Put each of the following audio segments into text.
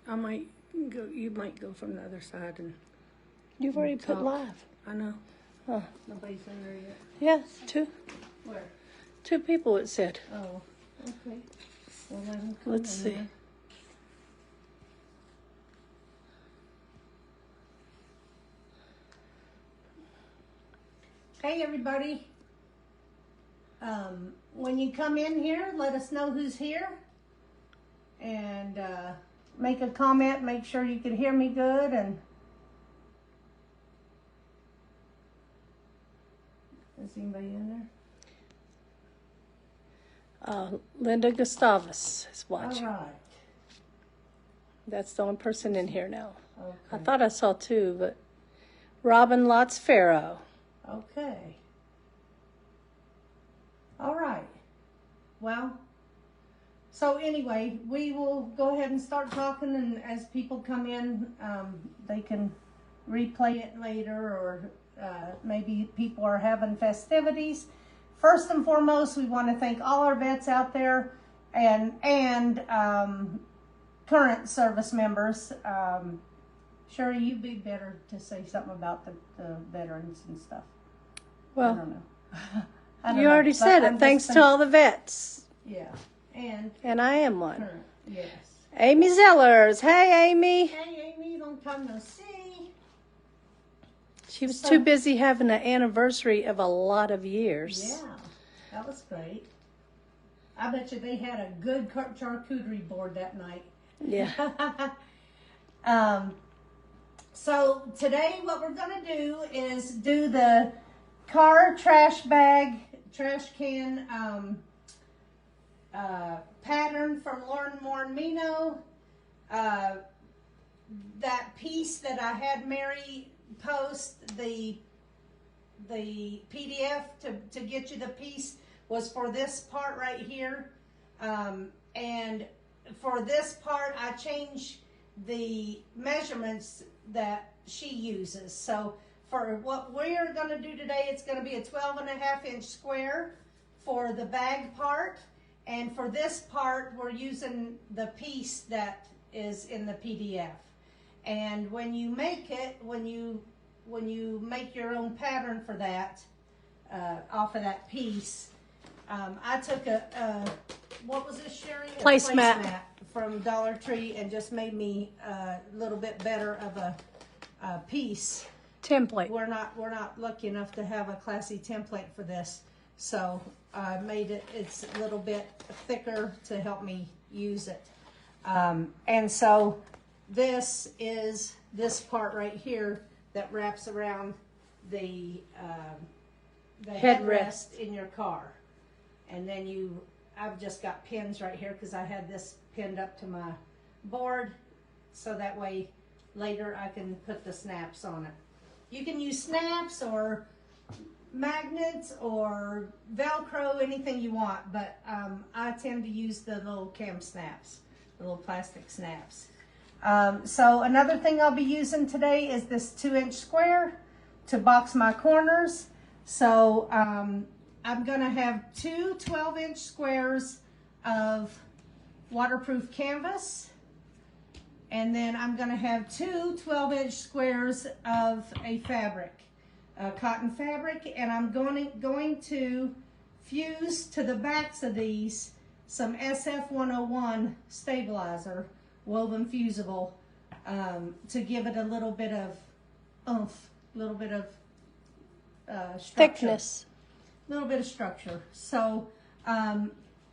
I might go. You might go from the other side and. You've already put live. I know. Huh. Nobody's in there yet. Yeah, two. Where? 2 people, it said. Oh, okay. Well, let 'em come Let's in see. there. Hey, everybody. When you come in here, let us know who's here. And make a comment. Make sure you can hear me good. And is anybody in there? Linda Gustavus is All watching. right. That's the only person in here now. Okay. I thought I saw 2, but Robin Lots Farrow. Okay. All right. Well, so anyway, we will go ahead and start talking, and as people come in, they can replay it later, or maybe people are having festivities. First and foremost, we want to thank all our vets out there and current service members. Sherry, you'd be better to say something about the veterans and stuff. Well, I don't know. I don't you know, already but said I'm it. Thanks just to all the vets. Yeah, and And I am one. current, yes. Amy Zellers. Hey, Amy. Hey, Amy, long time no see. She was too busy having an anniversary of a lot of years. Yeah, that was great. I bet you they had a good charcuterie board that night. Yeah. So today what we're going to do is do the car trash can pattern from Moremeknow. That piece that I had Mary post, the PDF to get you the piece, was for this part right here. And for this part, I changed the measurements that she uses. So for what we're going to do today, it's going to be a 12.5-inch square for the bag part. And for this part, we're using the piece that is in the PDF. And when you make it, when you make your own pattern for that, off of that piece, I took what was this, Sherry? Placemat from Dollar Tree, and just made me a little bit better of a piece. Template. We're not lucky enough to have a Classi template for this, so I made it's a little bit thicker to help me use it. And so this is this part right here that wraps around the headrest in your car. And then I've just got pins right here because I had this pinned up to my board, so that way later I can put the snaps on it. You can use snaps or magnets or Velcro, anything you want, but I tend to use the little cam snaps, the little plastic snaps. So another thing I'll be using today is this 2-inch square to box my corners. So I'm going to have 2 12-inch squares of waterproof canvas, and then I'm going to have 2 12-inch squares of a fabric, cotton fabric, and I'm going to fuse to the backs of these some SF101 stabilizer, woven fusible, to give it a little bit of oomph, a little bit of structure. Thickness. Little bit of structure. So,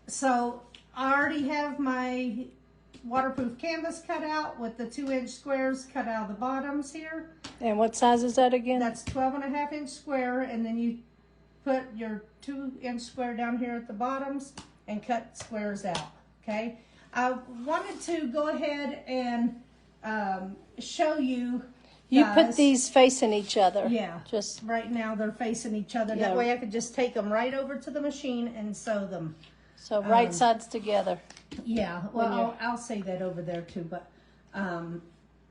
so I already have my waterproof canvas cut out with the 2-inch squares cut out of the bottoms here. And what size is that again? That's 12.5-inch square, and then you put your 2-inch square down here at the bottoms and cut squares out. Okay. I wanted to go ahead and show you. You put these facing each other. Yeah. Just right now they're facing each other. Yeah. That way I could just take them right over to the machine and sew them. so right sides together. Yeah. Well, I'll say that over there too. But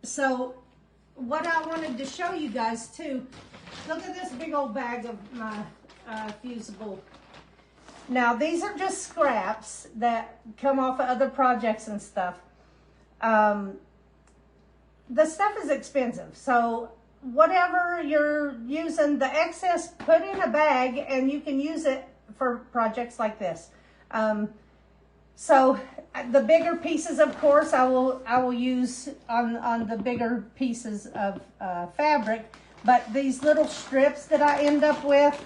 so what I wanted to show you guys too. Look at this big old bag of my fusible. Now these are just scraps that come off of other projects and stuff. the stuff is expensive. So whatever you're using, the excess, put in a bag, and you can use it for projects like this. So the bigger pieces, of course, I will use on the bigger pieces of fabric. But these little strips that I end up with,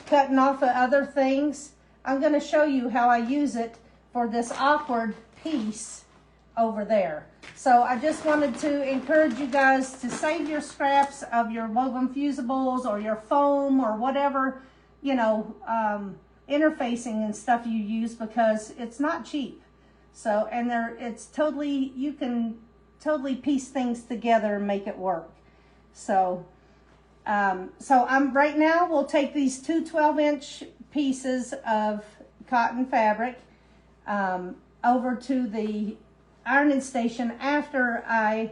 cutting off of other things, I'm going to show you how I use it for this awkward piece over there. So I just wanted to encourage you guys to save your scraps of your woven fusibles or your foam or whatever, you know, interfacing and stuff you use, because it's not cheap. So, and it's totally, you can totally piece things together and make it work. So, right now we'll take these two 12-inch pieces of cotton fabric over to the ironing station after I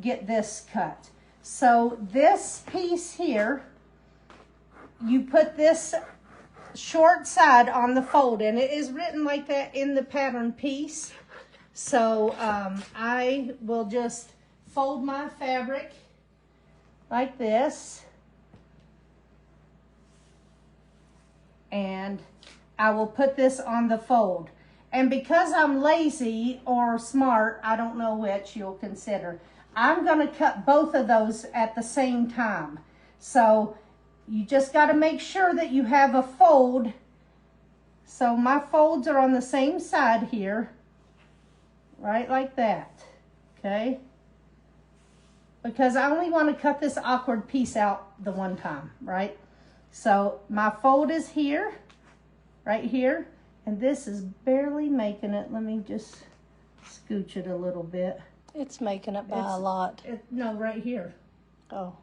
get this cut. So this piece here, you put this short side on the fold, and it is written like that in the pattern piece. So I will just fold my fabric like this, and I will put this on the fold. And because I'm lazy or smart, I don't know which you'll consider, I'm going to cut both of those at the same time. So you just got to make sure that you have a fold. So my folds are on the same side here, right like that, okay? Because I only want to cut this awkward piece out the one time, right? So my fold is here, right here. And this is barely making it. Let me just scooch it a little bit. It's making it by a lot. No, right here. Oh.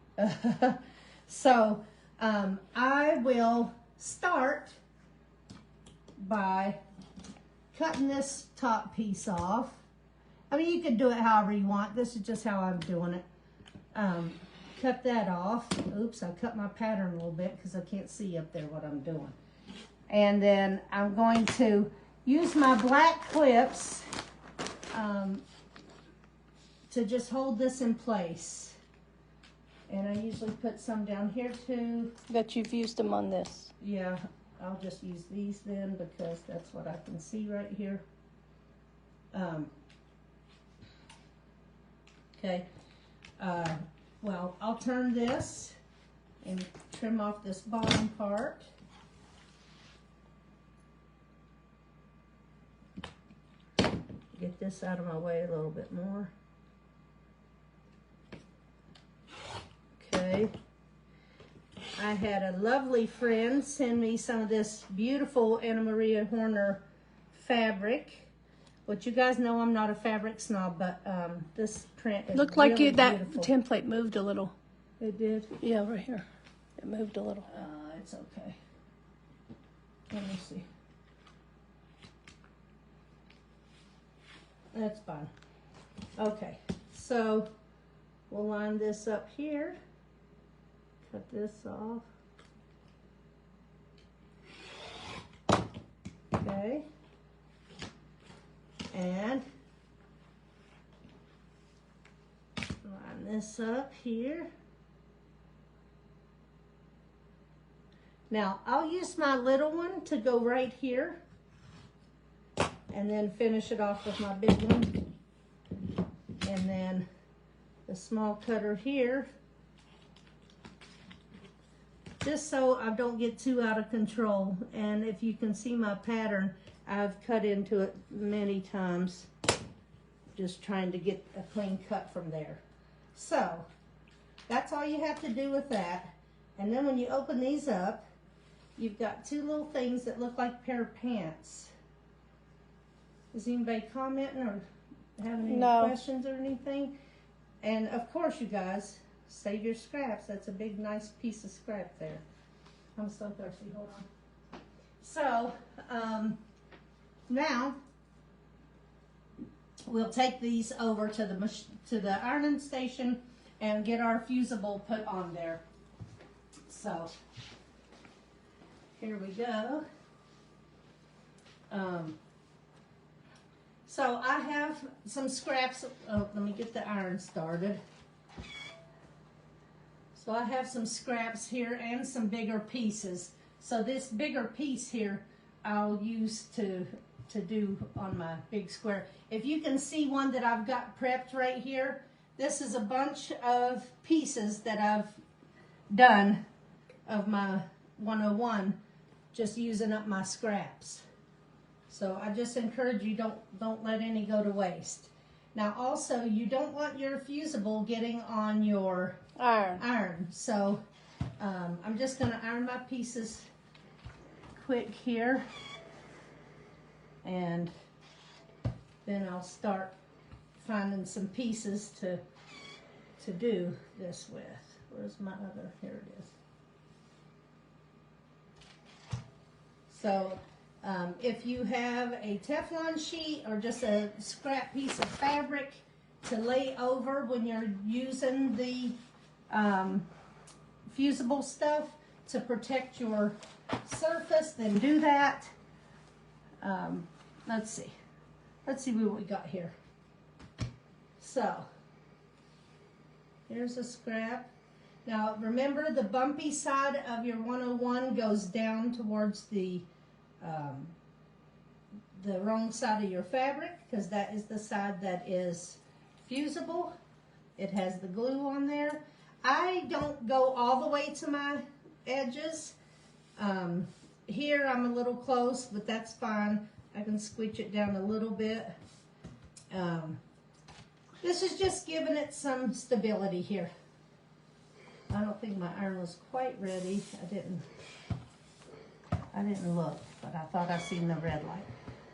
So I will start by cutting this top piece off. I mean, you can do it however you want. This is just how I'm doing it. Cut that off. Oops, I cut my pattern a little bit because I can't see up there what I'm doing. And then I'm going to use my black clips to just hold this in place. And I usually put some down here too. Bet you've used them on this. Yeah, I'll just use these then because that's what I can see right here. Okay, well, I'll turn this and trim off this bottom part. Get this out of my way a little bit more. Okay. I had a lovely friend send me some of this beautiful Anna Maria Horner fabric. Which you guys know I'm not a fabric snob, but this print is Looked really like that beautiful. template moved a little. It did? Yeah, right here. It moved a little. It's okay. Let me see. That's fine. Okay, so we'll line this up here. Cut this off. Okay. And line this up here. Now, I'll use my little one to go right here and then finish it off with my big one. And then the small cutter here, just so I don't get too out of control. And if you can see my pattern, I've cut into it many times, just trying to get a clean cut from there. So, that's all you have to do with that. And then when you open these up, you've got two little things that look like a pair of pants. Is anybody commenting or having any questions or anything? And of course, you guys, save your scraps. That's a big, nice piece of scrap there. I'm so thirsty, hold on. So, now, we'll take these over to the ironing station and get our fusible put on there. So, here we go. So I have some scraps. Oh, let me get the iron started. So I have some scraps here and some bigger pieces. So this bigger piece here I'll use to do on my big square. If you can see one that I've got prepped right here, this is a bunch of pieces that I've done of my 101, just using up my scraps. So I just encourage you, don't let any go to waste. Now also, you don't want your fusible getting on your iron. So I'm just going to iron my pieces quick here, and then I'll start finding some pieces to do this with. Where's my other? Here it is. So if you have a Teflon sheet or just a scrap piece of fabric to lay over when you're using the fusible stuff to protect your surface, then do that. Let's see what we got here. So here's a scrap. Now remember, the bumpy side of your 101 goes down towards the wrong side of your fabric, because that is the side that is fusible. It has the glue on there. I don't go all the way to my edges. Here I'm a little close, but that's fine. I can squeeze it down a little bit. This is just giving it some stability here. I don't think my iron was quite ready. I didn't look, but I thought I seen the red light.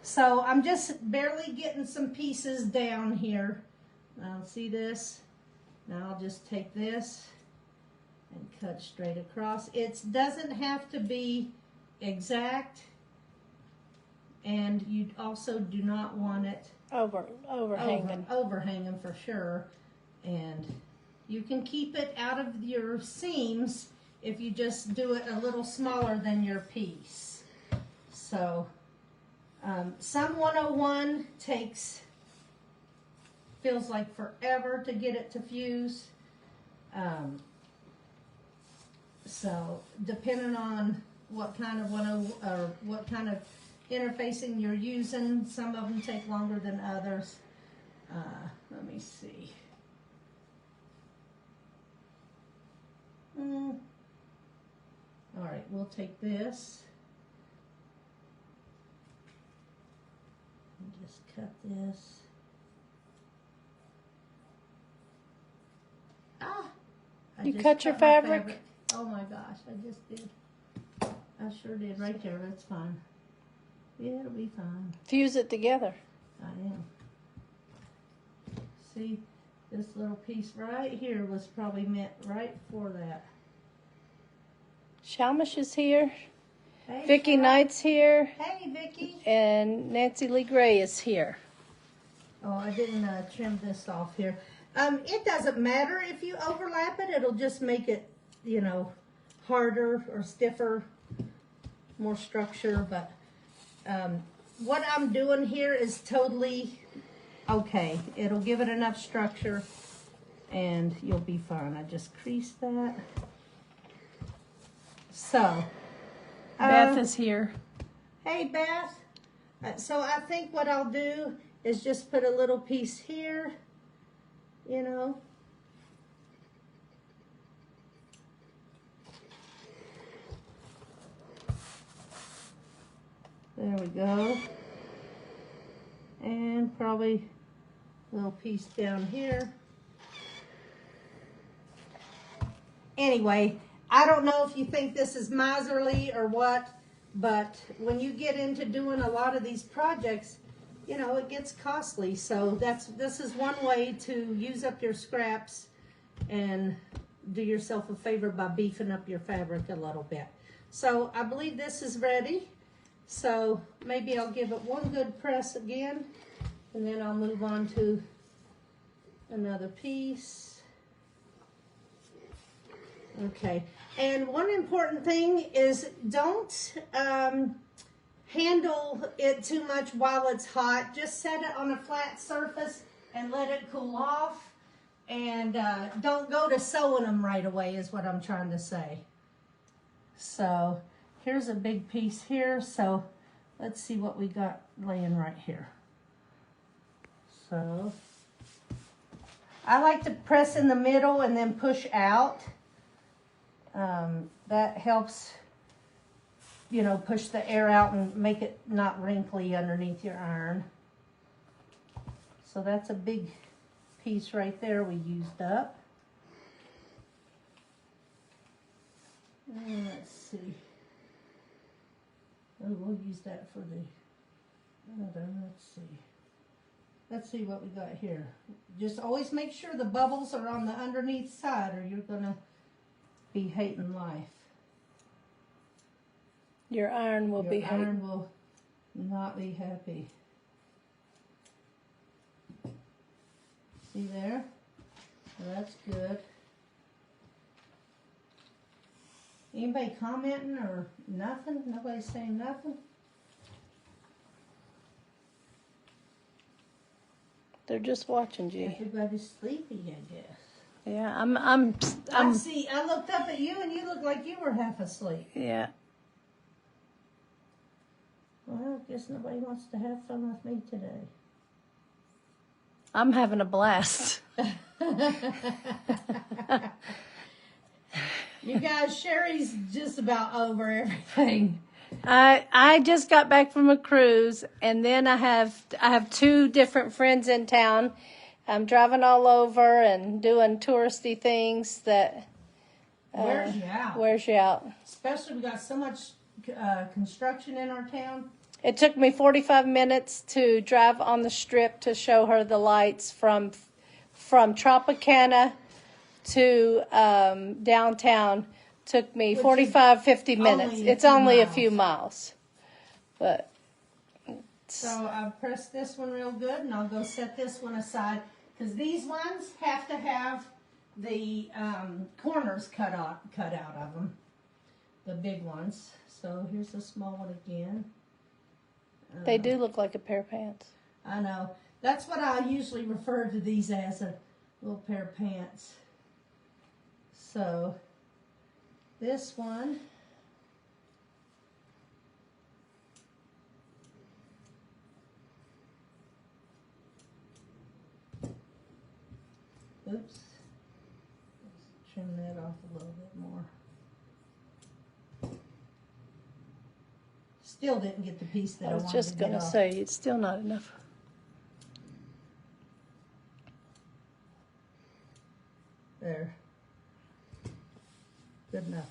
So I'm just barely getting some pieces down here. Now see this? Now I'll just take this and cut straight across. It doesn't have to be exact, and you also do not want it overhanging for sure. And you can keep it out of your seams if you just do it a little smaller than your piece. So some 101 feels like forever to get it to fuse. So depending on what kind of what kind of interfacing you're using, some of them take longer than others. Let me see. All right, we'll take this and just cut this. You cut your fabric? Oh my gosh, I just did. I sure did right there. That's fine. Yeah, it'll be fine. Fuse it together. I am. See, this little piece right here was probably meant right for that. Shalmish is here. Hey, Vicki Knight's here. Hey, Vicki. And Nancy Lee Gray is here. Oh, I didn't trim this off here. It doesn't matter if you overlap it. It'll just make it, you know, harder or stiffer, more structure. But what I'm doing here is totally okay. It'll give it enough structure and you'll be fine. I just crease that. So, Beth is here. Hey, Beth. So I think what I'll do is just put a little piece here, you know. There we go. And probably a little piece down here. Anyway, I don't know if you think this is miserly or what, but when you get into doing a lot of these projects, you know, it gets costly. So this is one way to use up your scraps and do yourself a favor by beefing up your fabric a little bit. So I believe this is ready. So maybe I'll give it one good press again, and then I'll move on to another piece. Okay, and one important thing is don't handle it too much while it's hot. Just set it on a flat surface and let it cool off. And don't go to sewing them right away is what I'm trying to say. So here's a big piece here. So let's see what we got laying right here. So I like to press in the middle and then push out. That helps, you know, push the air out and make it not wrinkly underneath your iron. So that's a big piece right there we used up. And let's see. Oh, we'll use that for the other. Let's see what we got here. Just always make sure the bubbles are on the underneath side or you're gonna be hating life. Your iron will be hating. Your iron will not be happy. See there? Well, that's good. Anybody commenting or nothing? Nobody's saying nothing? They're just watching, G. Everybody's sleepy, I guess. Yeah, I see. I looked up at you and you looked like you were half asleep. Yeah. Well, I guess nobody wants to have fun with me today. I'm having a blast. You guys, Sherry's just about over everything. I just got back from a cruise, and then I have two different friends in town. I'm driving all over and doing touristy things that Wears you out. wears you out. Especially we got so much construction in our town. It took me 45 minutes to drive on the strip to show her the lights from Tropicana to downtown. Took me 45, 50 minutes. It's only a few miles. But so I've pressed this one real good, and I'll go set this one aside because these ones have to have the corners cut out of them, the big ones. So here's the small one again. they do look like a pair of pants. I know. That's what I usually refer to these as, a little pair of pants. So this one, oops, let's trim that off a little bit more. Still didn't get the piece that I I was wanted just to going get to off. say, it's still not enough. There. Good enough.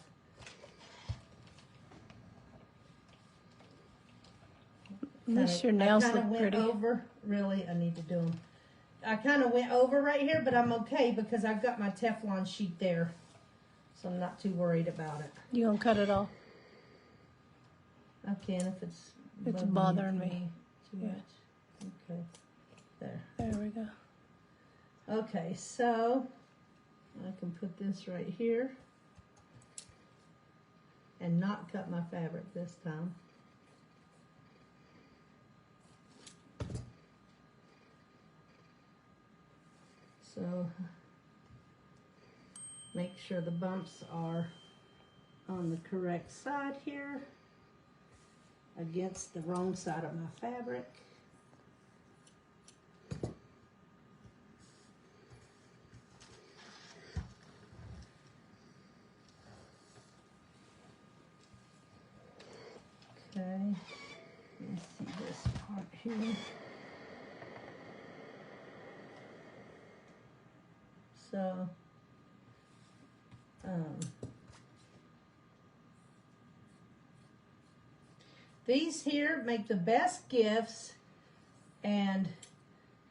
At least your nails I look went pretty. over. Really, I need to do them. I kind of went over right here, but I'm okay because I've got my Teflon sheet there. So I'm not too worried about it. You gonna cut it off? I can if it's bothering me. Too Yeah. much. Okay. There. There we go. Okay, so I can put this right here and not cut my fabric this time. So make sure the bumps are on the correct side here against the wrong side of my fabric. Okay, let's see this part here. So, these here make the best gifts, and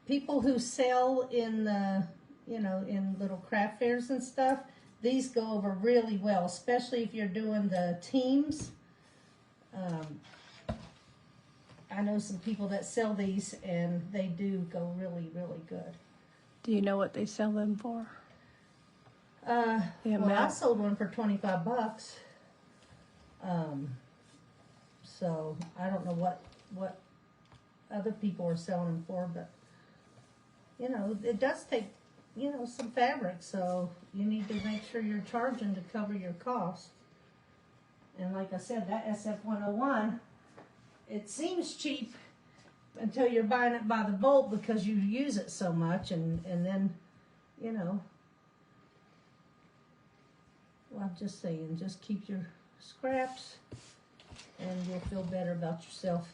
people who sell in the, in little craft fairs and stuff, these go over really well, especially if you're doing the teams. I know some people that sell these, and they do go really, really good. Do you know what they sell them for? Well, I sold one for $25. So I don't know what other people are selling them for, but it does take you know, some fabric, so you need to make sure you're charging to cover your cost. And like I said, that SF101, it seems cheap until you're buying it by the bolt because you use it so much, and then, you know, well, I'm just saying, just keep your scraps and you'll feel better about yourself.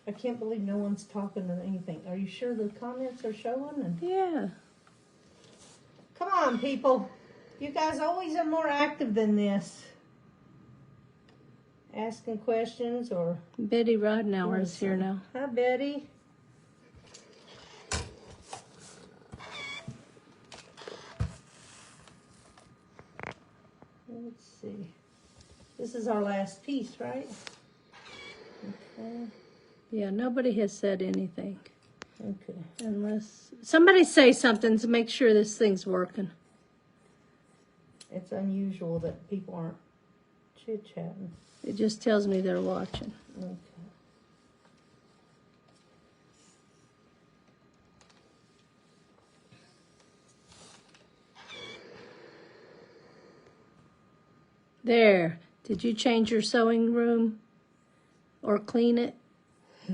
I can't believe no one's talking or anything. Are you sure the comments are showing? And Yeah. come on, people. You guys always are more active than this. Asking questions or... Betty Rodnauer is here now. Hi, Betty. Let's see. This is our last piece, right? Okay. Yeah, nobody has said anything. Okay. Unless somebody say something to make sure this thing's working. It's unusual that people aren't chit-chatting. It just tells me they're watching. Okay. There. Did you change your sewing room or clean it?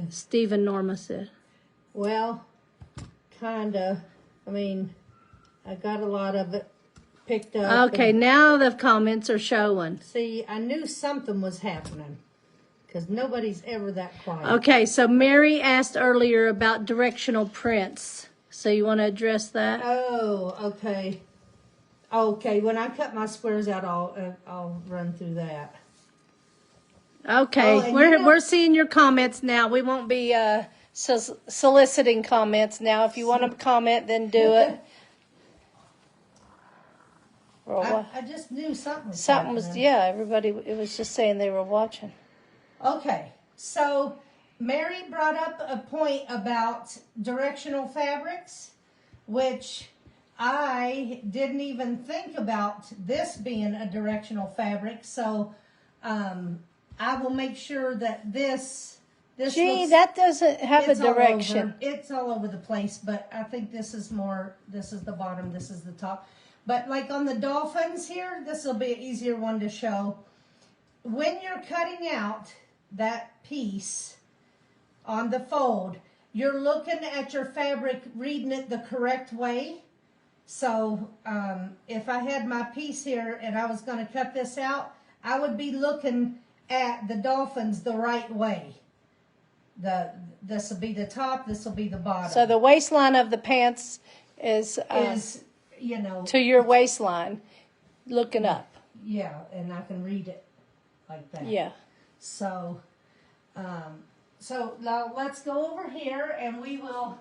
Steve and Norma said. Well, kinda. I mean, I got a lot of it picked up. Okay, now the comments are showing. See, I knew something was happening because nobody's ever that quiet. Okay, so Mary asked earlier about directional prints. So you want to address that? Oh, okay. Okay, when I cut my squares out, I'll run through that. Okay, and we're seeing your comments now. We won't be soliciting comments now. If you want to comment, then do it. I just knew something was Something was, happening. yeah, everybody, it was just saying they were watching. Okay, so Mary brought up a point about directional fabrics, which I didn't even think about this being a directional fabric. So I will make sure that this Gee, looks, that doesn't have a it's all direction. over. It's all over the place, but I think this is more, this is the bottom, this is the top. But like on the dolphins here, this will be an easier one to show. When you're cutting out that piece on the fold, you're looking at your fabric, reading it the correct way. So if I had my piece here and I was going to cut this out, I would be looking at the dolphins the right way. This will be the top, this will be the bottom. So the waistline of the pants is you know, to your waistline, looking up. yeah, and I can read it like that. Yeah. So, so now let's go over here and we will,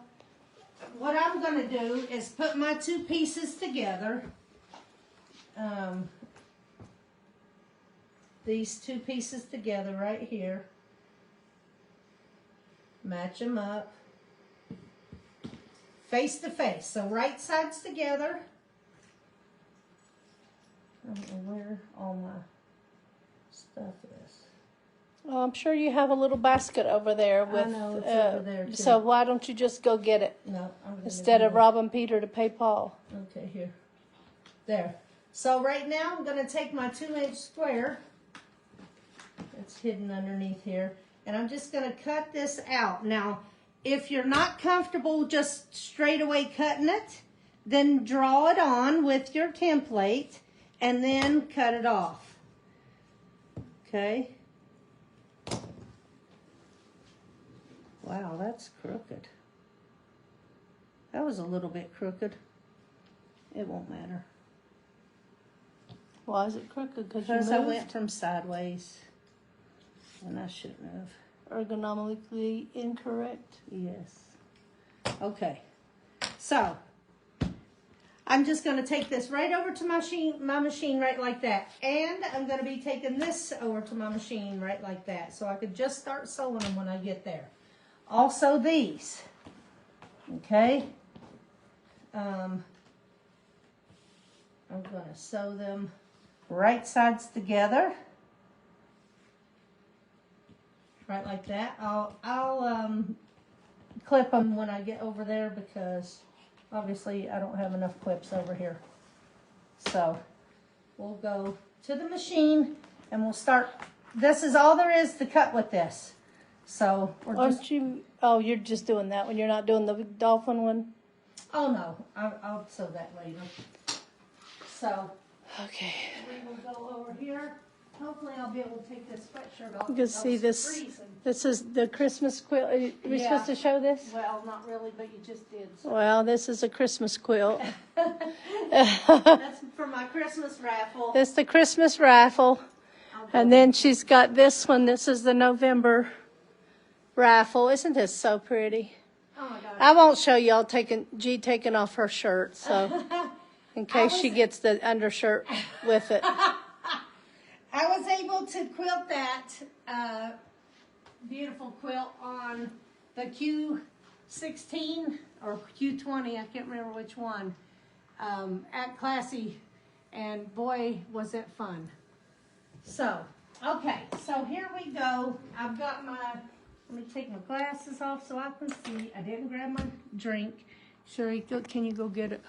what I'm going to do is put my two pieces together. These two pieces together right here. Match them up. Face to face. So right sides together. I don't know where all my stuff is. Well, I'm sure you have a little basket over there with. I know, it's over there, too. So why don't you just go get it No, I'm gonna instead do of that. robbing Peter to pay Paul? Okay, here. There. So right now I'm going to take my 2-inch square. It's hidden underneath here. And I'm just going to cut this out. Now, if you're not comfortable just straight away cutting it, then draw it on with your template and then cut it off. Okay? Wow, that's crooked. That was a little bit crooked. It won't matter. Why is it crooked? Because I went from sideways. And I shouldn't have. Ergonomically incorrect. Yes. Okay. So, I'm just going to take this right over to my machine right like that. And I'm going to be taking this over to my machine right like that. So I could just start sewing them when I get there. Also these. Okay. I'm going to sew them right sides together. right like that. I'll clip them when I get over there because obviously I don't have enough clips over here. So we'll go to the machine and we'll start. This is all there is to cut with this. So we're just. Oh, you're just doing that one. You're not doing the dolphin one? Oh no, I'll sew that later. So Okay. we will go over here. Hopefully I'll be able to take this sweatshirt off. You can see this. This is the Christmas quilt. Are we supposed to show this? Well, not really, but you just did. So. Well, this is a Christmas quilt. That's for my Christmas raffle. This is the Christmas raffle. And then she's got this one. This is the November raffle. Isn't this so pretty? Oh my God. I won't show y'all taking off her shirt, so in case she gets the undershirt with it. I was able to quilt that beautiful quilt on the Q16 or Q20, I can't remember which one, at Classi, and boy, was it fun. So, okay, so here we go. I've got let me take my glasses off so I can see. I didn't grab my drink. Sherry, can you go get it?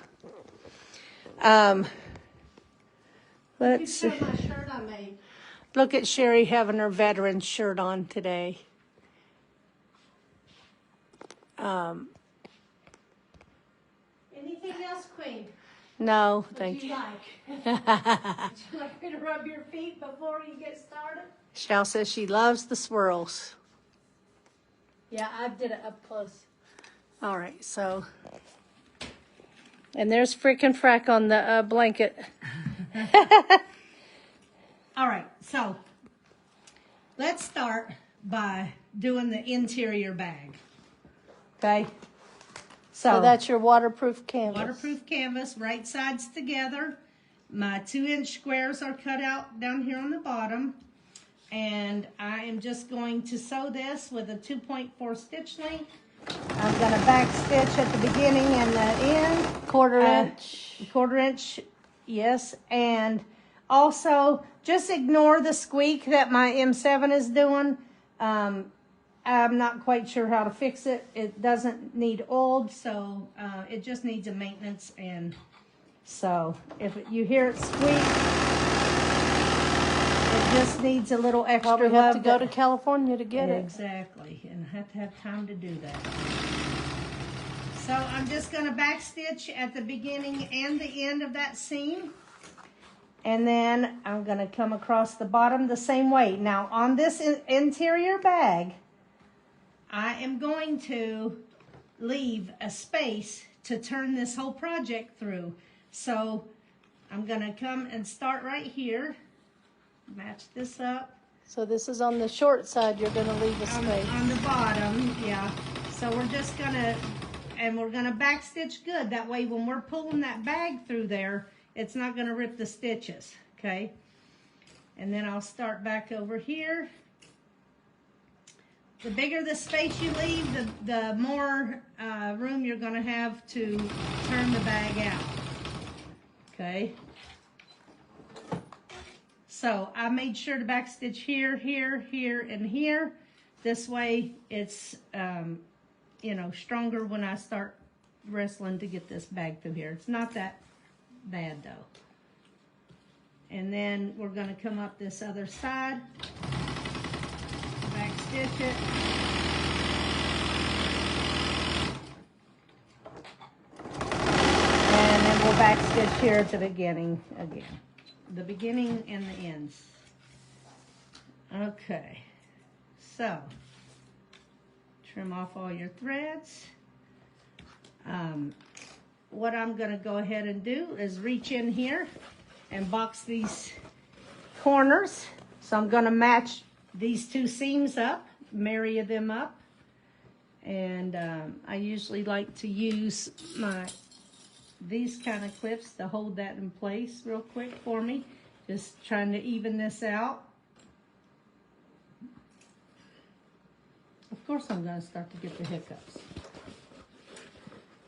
Let's see. My shirt I made. Look at Sherry having her veteran shirt on today. Anything else, Queen? No, thank you. Would you like me to rub your feet before you get started? Shell says she loves the swirls. Yeah, I did it up close. All right, so. And there's frickin' frack on the blanket. All right, so let's start by doing the interior bag. Okay? So that's your waterproof canvas. Waterproof canvas, right sides together. My 2-inch squares are cut out down here on the bottom. And I am just going to sew this with a 2.4 stitch length. I'm going to back stitch at the beginning and the end. Quarter inch. Quarter inch, yes. And also, just ignore the squeak that my M7 is doing. I'm not quite sure how to fix it. It doesn't need oiled, so it just needs a maintenance. And so, if you hear it squeak, it just needs a little extra Probably love. have to go to California to get it. Exactly, and I have to have time to do that. So I'm just going to back stitch at the beginning and the end of that seam. And then I'm going to come across the bottom the same way. Now on this interior bag, I am going to leave a space to turn this whole project through. So I'm going to come and start right here. Match this up. So this is on the short side, you're going to leave a space. On the bottom, yeah. So we're just going to, and we're going to back stitch good. That way when we're pulling that bag through there, it's not going to rip the stitches, okay? And then I'll start back over here. The bigger the space you leave, the more room you're going to have to turn the bag out, okay? So I made sure to back stitch here, here, here, and here. This way it's, you know, stronger when I start wrestling to get this bag through here. It's not that bad though. And then we're going to come up this other side, back stitch it. And then we'll back stitch here at the beginning again. The beginning and the ends. Okay, so trim off all your threads. What I'm going to go ahead and do is reach in here and box these corners. So I'm going to match these two seams up, marry them up. And I usually like to use these kind of clips to hold that in place real quick for me. Just trying to even this out. Of course I'm going to start to get the hiccups.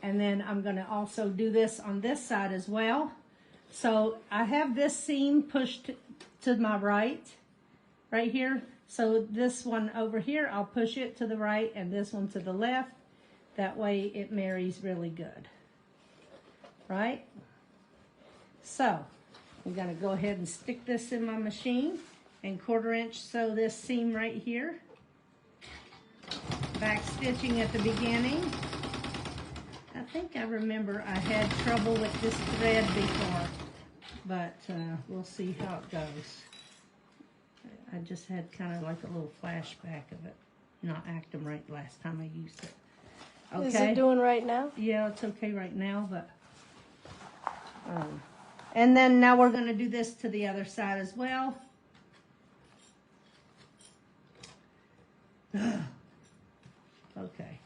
And then I'm going to also do this on this side as well. So I have this seam pushed to my right right here. So this one over here, I'll push it to the right and this one to the left. That way it marries really good, right? So I'm gonna go ahead and stick this in my machine and 1/4 inch sew this seam right here. Back stitching at the beginning. I think I remember I had trouble with this thread before, but we'll see how it goes. I just had kind of like a little flashback of it not acting right last time I used it. Okay. Is it doing right now? Yeah, it's okay right now, but and then now we're going to do this to the other side as well. Okay,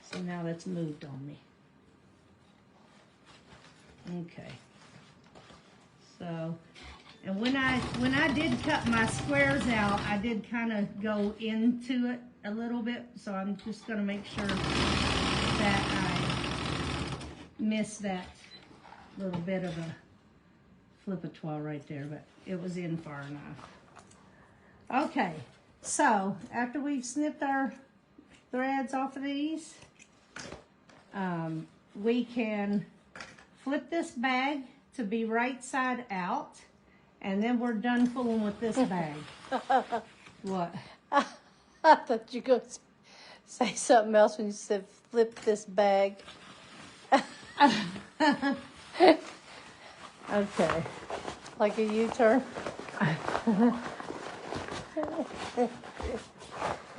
so now that's moved on me. Okay, so, and when I did cut my squares out, I did kind of go into it a little bit, so I'm just going to make sure that I miss that little bit of a flip-a-toile right there, but it was in far enough. Okay, so after we've snipped our threads off of these, we can flip this bag to be right side out, and then we're done fooling with this bag. What? I thought you were going to say something else when you said flip this bag. Okay. Like a U-turn.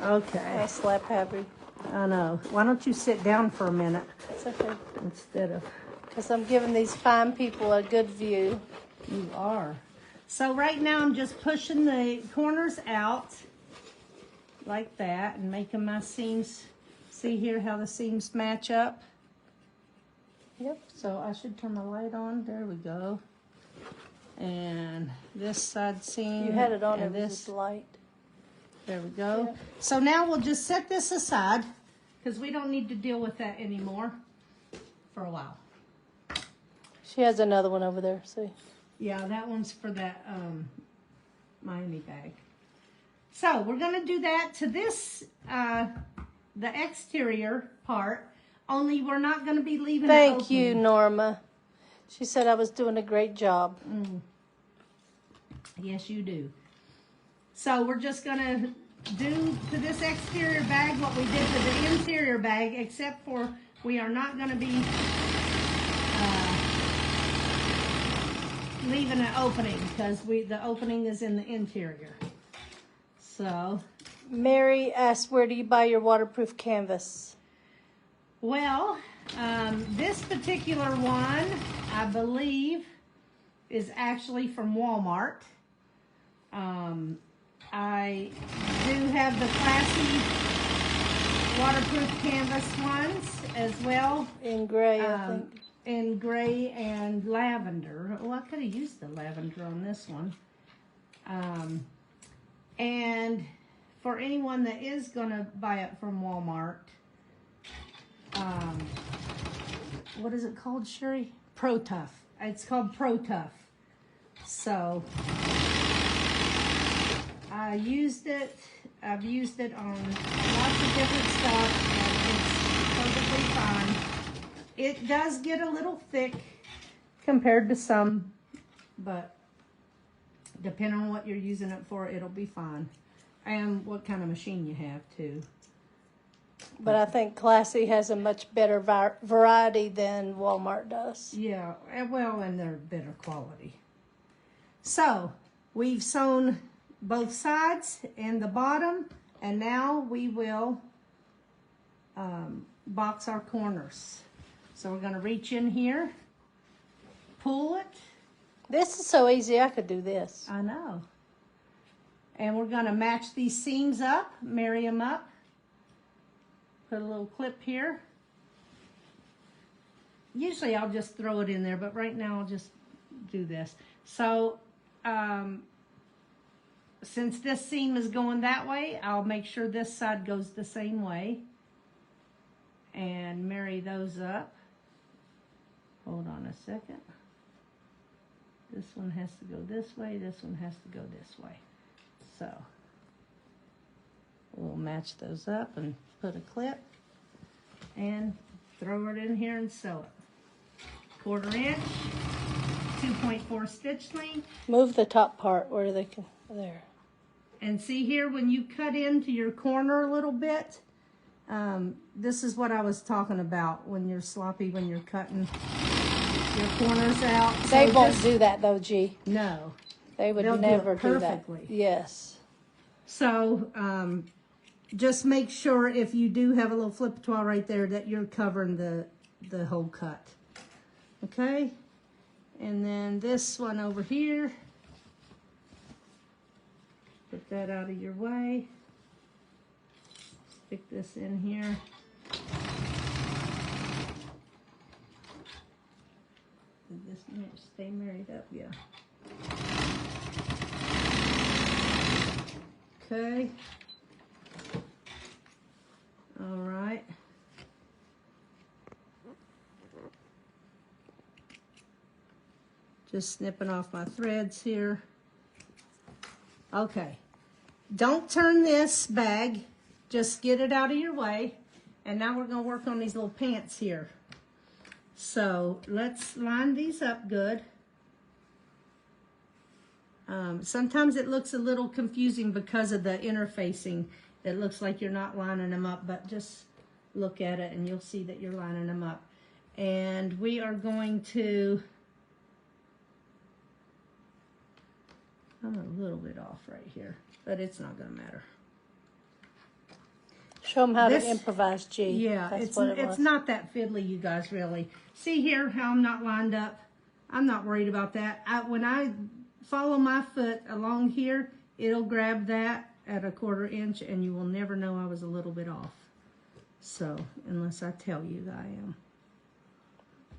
Okay. I slap happy. I know. Why don't you sit down for a minute It's okay. instead of... Because I'm giving these fine people a good view. You are. So right now I'm just pushing the corners out like that and making my seams. See here how the seams match up? Yep. So I should turn my light on. There we go. And this side seam. You had it on, it and was this. just light. There we go. Yep. So now we'll just set this aside because we don't need to deal with that anymore for a while. She has another one over there, see? Yeah, that one's for that Miami bag. So we're going to do that to this, the exterior part, only we're not going to be leaving it open. Thank you, Norma. She said I was doing a great job. Yes, you do. So we're just going to do to this exterior bag what we did to the interior bag, except for we are not going to be leaving an opening because the opening is in the interior. So, Mary asked, where do you buy your waterproof canvas? well, this particular one, I believe, is actually from Walmart. I do have the Classi waterproof canvas ones as well. In gray, I think. In gray and lavender. Well, I could have used the lavender on this one. And for anyone that is going to buy it from Walmart, what is it called, Sherry? Pro Tough. It's called Pro Tough. So I used it. I've used it on lots of different stuff, and it's perfectly fine. It does get a little thick compared to some, but depending on what you're using it for, it'll be fine. And what kind of machine you have, too. But I think Classi has a much better variety than Walmart does. Yeah, well, and they're better quality. So, we've sewn both sides and the bottom, and now we will box our corners. So we're going to reach in here, pull it. This is so easy, I could do this. I know. And we're going to match these seams up, marry them up. Put a little clip here. Usually I'll just throw it in there, but right now I'll just do this. So, since this seam is going that way, I'll make sure this side goes the same way. And marry those up. Hold on a second. This one has to go this way. This one has to go this way. So, match those up and put a clip and throw it in here and sew it. 1/4 inch, 2.4 stitch length. Move the top part where they can, there. And see here, when you cut into your corner a little bit, this is what I was talking about when you're sloppy, when you're cutting your corners out. They So won't just- do that though, G. No. They would They'll do never it do that. perfectly. Yes. So, just make sure if you do have a little flip toile right there that you're covering the whole cut. Okay? And then this one over here, put that out of your way. Stick this in here. Did this stay married up? Yeah. Okay. All right. Just snipping off my threads here. Okay. Don't turn this bag. Just get it out of your way. And now we're going to work on these little pants here. So let's line these up good. Sometimes it looks a little confusing because of the interfacing. It looks like you're not lining them up, but just look at it and you'll see that you're lining them up. And we are going to, I'm a little bit off right here, but it's not going to matter. Show them how This- to improvise, G. Yeah, That's what it it's was. not that fiddly, you guys, really. See here how I'm not lined up? I'm not worried about that. When I follow my foot along here, it'll grab that at 1/4 inch, and you will never know I was a little bit off. So, unless I tell you that I am.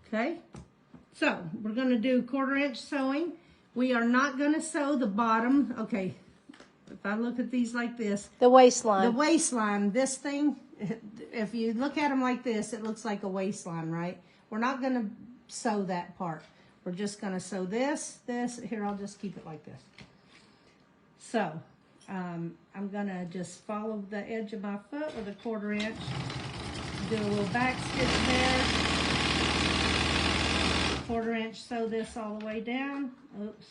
Okay? So, we're going to do 1/4 inch sewing. We are not going to sew the bottom. Okay, if I look at these like this, The waistline. the waistline, this thing, if you look at them like this, it looks like a waistline, right? We're not going to sew that part. We're just going to sew this. Here, I'll just keep it like this. So, I'm going to just follow the edge of my foot with a 1/4 inch. Do a little back stitch there. 1/4 inch, sew this all the way down. Oops.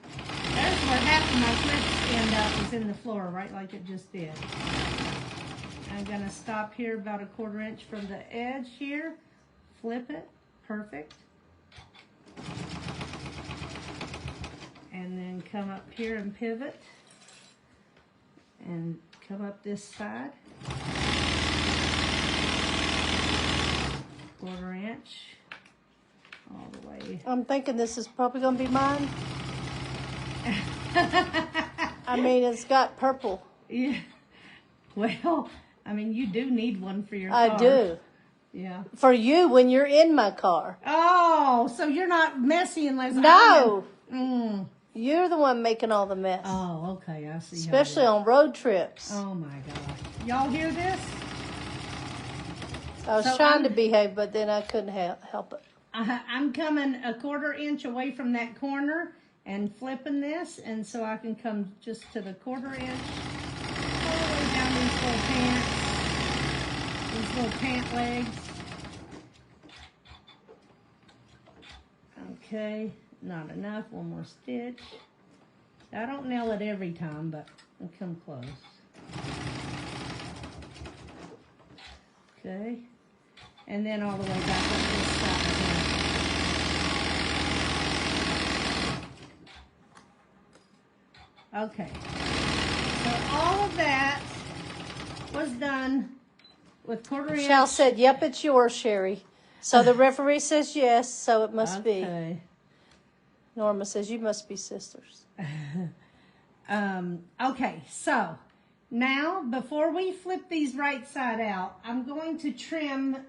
There's where half of my clips end up, is in the floor, right like it just did. I'm going to stop here about a 1/4 inch from the edge here. Flip it. Perfect. And then come up here and pivot. And come up this side. 1/4 inch. All the way. I'm thinking this is probably going to be mine. I mean, it's got purple. Yeah. Well, I mean, you do need one for your car. I do. Yeah. For you when you're in my car. Oh, so you're not messy unless No. I am. You're the one making all the mess. Oh, okay. I see. Especially how on road trips. Oh my gosh. Y'all hear this? I was So trying I'm- to behave, but then I couldn't help it. I'm coming a 1/4 inch away from that corner and flipping this, and so I can come just to the 1/4 inch all the way down these little pants, these little pant legs. Okay, not enough. One more stitch. I don't nail it every time, but I'll come close. Okay, and then all the way back up this side again. Okay, so all of that was done with 1/4 inch. Michelle said, yep, it's yours, Sherry. So the referee says yes, so it must be. Okay. Norma says, you must be sisters. Okay, so now before we flip these right side out, I'm going to trim.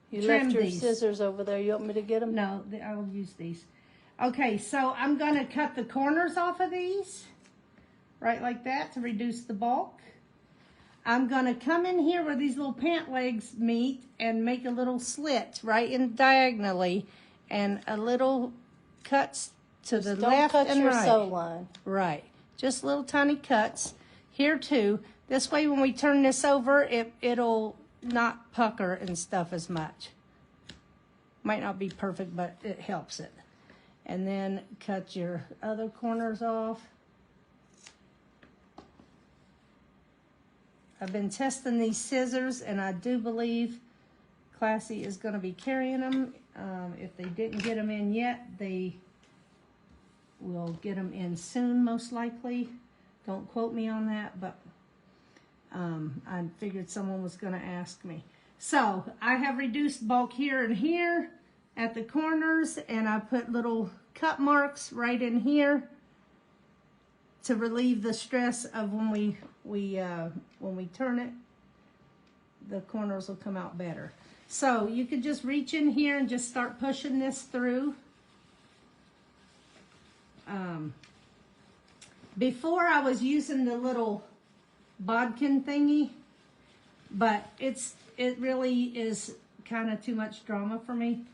You Trim left your these. scissors over there. You want me to get them? No, I will use these. Okay, so I'm going to cut the corners off of these, right like that, to reduce the bulk. I'm going to come in here where these little pant legs meet and make a little slit right in diagonally, and a little cuts to the Don't left cut and your right. sew line. Right, just little tiny cuts here too. This way when we turn this over, it'll not pucker and stuff as much. Might not be perfect, but it helps it. And then cut your other corners off. I've been testing these scissors, and I do believe Classi is going to be carrying them. If they didn't get them in yet, they will get them in soon, most likely. Don't quote me on that, but I figured someone was going to ask me. So I have reduced bulk here and here at the corners, and I put little cut marks right in here to relieve the stress of when we turn it, the corners will come out better. So you could just reach in here and just start pushing this through. Before I was using the little bodkin thingy, but it really is kind of too much drama for me.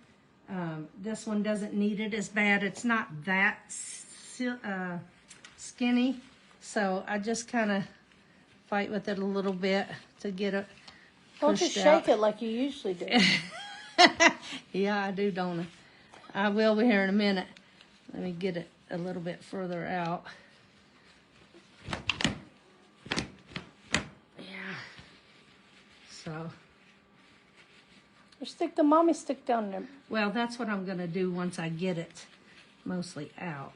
This one doesn't need it as bad. It's not that skinny, so I just kind of fight with it a little bit to get it pushed out. Don't just shake it like you usually do. Yeah, I do, don't I? I will be here in a minute. Let me get it a little bit further out. Yeah. So. Or stick the mommy stick down there. Well, that's what I'm going to do once I get it mostly out.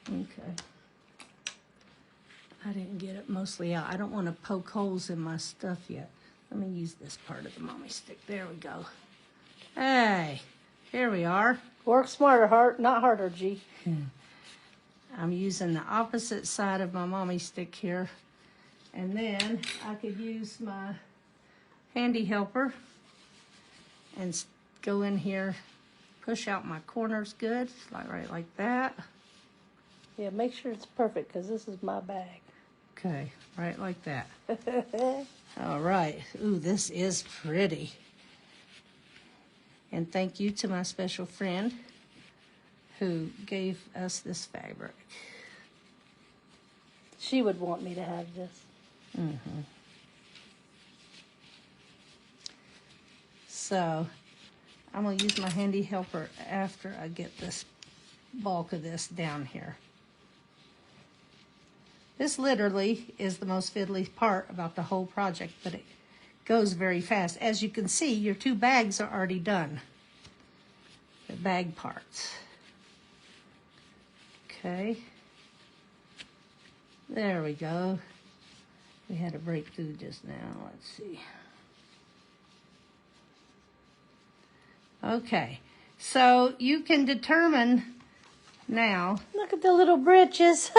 Okay. I didn't get it mostly out. I don't want to poke holes in my stuff yet. Let me use this part of the mommy stick. There we go. Hey, here we are. Work smarter, not harder, G. I'm using the opposite side of my mommy stick here. And then I could use my handy helper and go in here, push out my corners good, right like that. Yeah, make sure it's perfect, because this is my bag. Okay, right like that. All right. Ooh, this is pretty. And thank you to my special friend who gave us this fabric. She would want me to have this. Mm-hmm. So, I'm going to use my handy helper after I get this bulk of this down here. This literally is the most fiddly part about the whole project, but it goes very fast. As you can see, your two bags are already done. The bag parts. Okay. There we go. We had a breakthrough just now. Let's see. Okay. So you can determine now. Look at the little britches.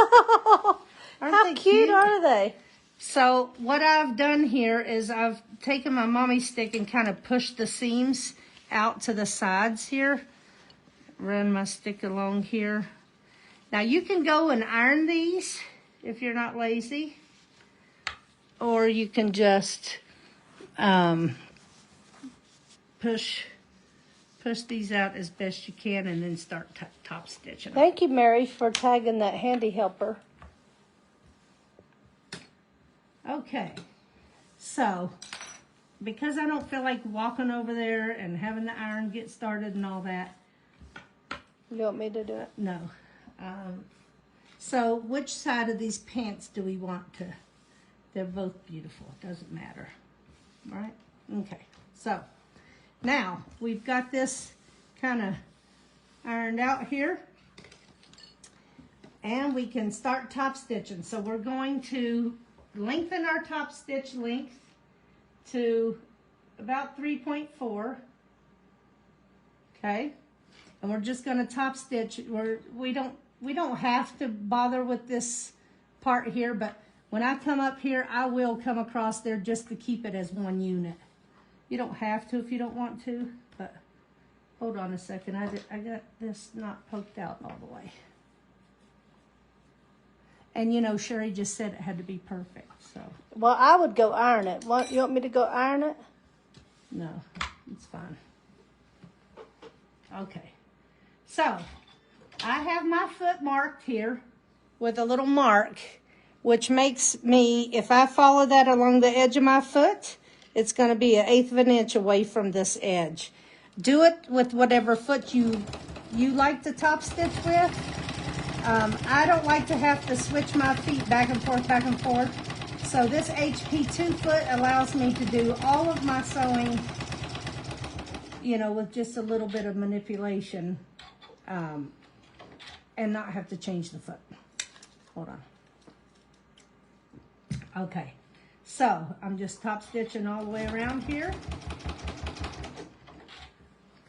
How cute are they? So what I've done here is I've taken my mommy stick and kind of pushed the seams out to the sides here. Run my stick along here. Now you can go and iron these if you're not lazy. Or you can just push these out as best you can and then start top stitching. Thank you, Mary, for tagging that handy helper. Okay, so because I don't feel like walking over there and having the iron get started and all that. You want me to do it? No. So which side of these pants do we want to? They're both beautiful. It doesn't matter. All right? Okay. So now we've got this kind of ironed out here. And we can start top stitching. So we're going to lengthen our top stitch length to about 3.4. Okay? And we're just going to top stitch. We don't have to bother with this part here, but when I come up here, I will come across there just to keep it as one unit. You don't have to if you don't want to, but hold on a second. I got this not poked out all the way. And you know, Sherry just said it had to be perfect, so. Well, I would go iron it. You want me to go iron it? No, it's fine. Okay. So, I have my foot marked here with a little mark, which makes me, if I follow that along the edge of my foot, it's going to be 1/8 of an inch away from this edge. Do it with whatever foot you like to top stitch with. I don't like to have to switch my feet back and forth. So this HP 2 foot allows me to do all of my sewing, you know, with just a little bit of manipulation, and not have to change the foot. Hold on. Okay, so I'm just top stitching all the way around here.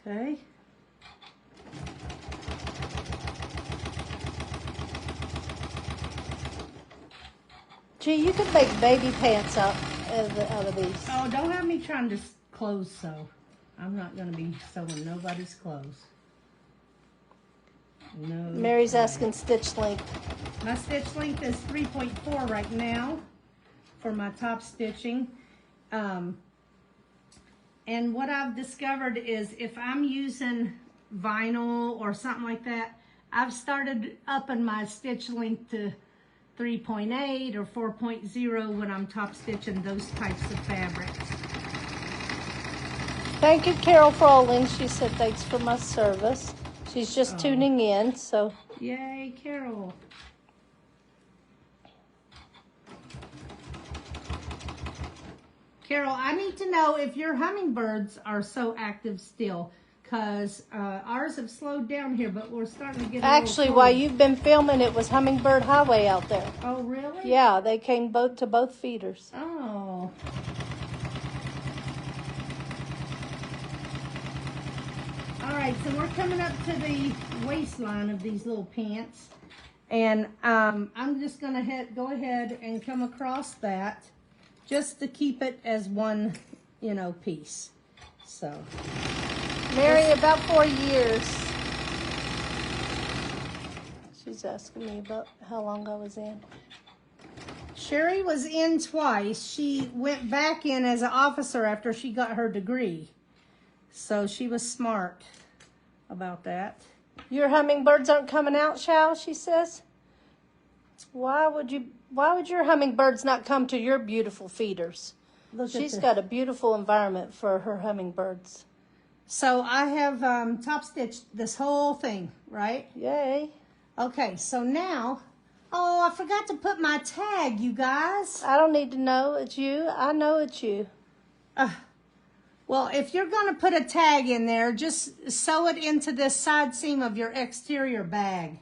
Okay. Gee, you could make baby pants out of these. Oh, don't have me trying to clothes sew. I'm not going to be sewing nobody's clothes. No. Mary's way. asking stitch length. My stitch length is 3.4 right now for my top stitching. And what I've discovered is if I'm using vinyl or something like that, I've started upping my stitch length to 3.8 or 4.0 when I'm top stitching those types of fabrics. Thank you, Carol Froling. She said thanks for my service. She's just tuning in, so. Yay, Carol. Carol, I need to know if your hummingbirds are so active still, because ours have slowed down here, but we're starting to get Actually, while you've been filming, it was Hummingbird Highway out there. Oh, really? Yeah, they came to both feeders. Oh. All right, so we're coming up to the waistline of these little pants. And I'm just going to go ahead and come across that just to keep it as one, you know, piece. So. Mary, about 4 years. She's asking me about how long I was in. Sherry was in twice. She went back in as an officer after she got her degree. So she was smart about that. Your hummingbirds aren't coming out, Shao, she says. Why would your hummingbirds not come to your beautiful feeders? She's got a beautiful environment for her hummingbirds. So I have top stitched this whole thing, right? Yay. Okay, so now, oh, I forgot to put my tag, you guys. I don't need to know it's you. I know it's you. Well, if you're going to put a tag in there, just sew it into this side seam of your exterior bag.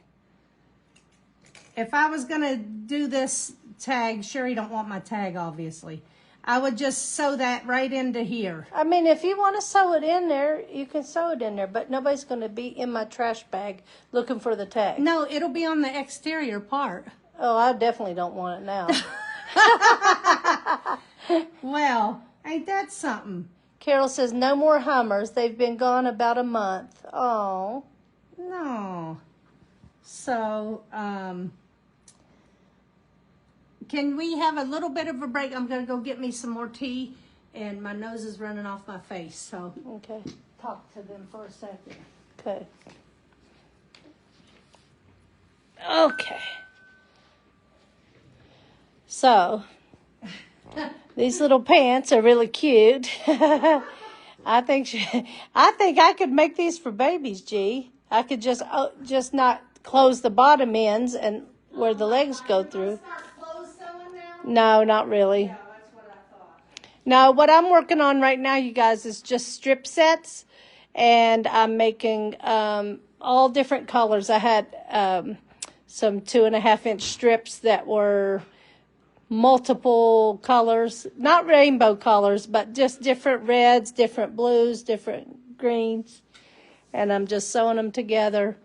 If I was going to do this tag, Sherry don't want my tag, obviously. I would just sew that right into here. I mean, if you want to sew it in there, you can sew it in there, but nobody's going to be in my trash bag looking for the tag. No, it'll be on the exterior part. Oh, I definitely don't want it now. Well, ain't that something? Carol says, no more Hummers. They've been gone about a month. Oh. No. So, can we have a little bit of a break? I'm going to go get me some more tea, and my nose is running off my face. So, Okay. talk to them for a second. Okay. Okay. So, these little pants are really cute. I think I could make these for babies, G. I could just not close the bottom ends and where the legs go through. No, not really. Yeah, that's what I thought. No, what I'm working on right now, you guys, is just strip sets. And I'm making all different colors. I had some 2.5-inch strips that were multiple colors. Not rainbow colors, but just different reds, different blues, different greens. And I'm just sewing them together.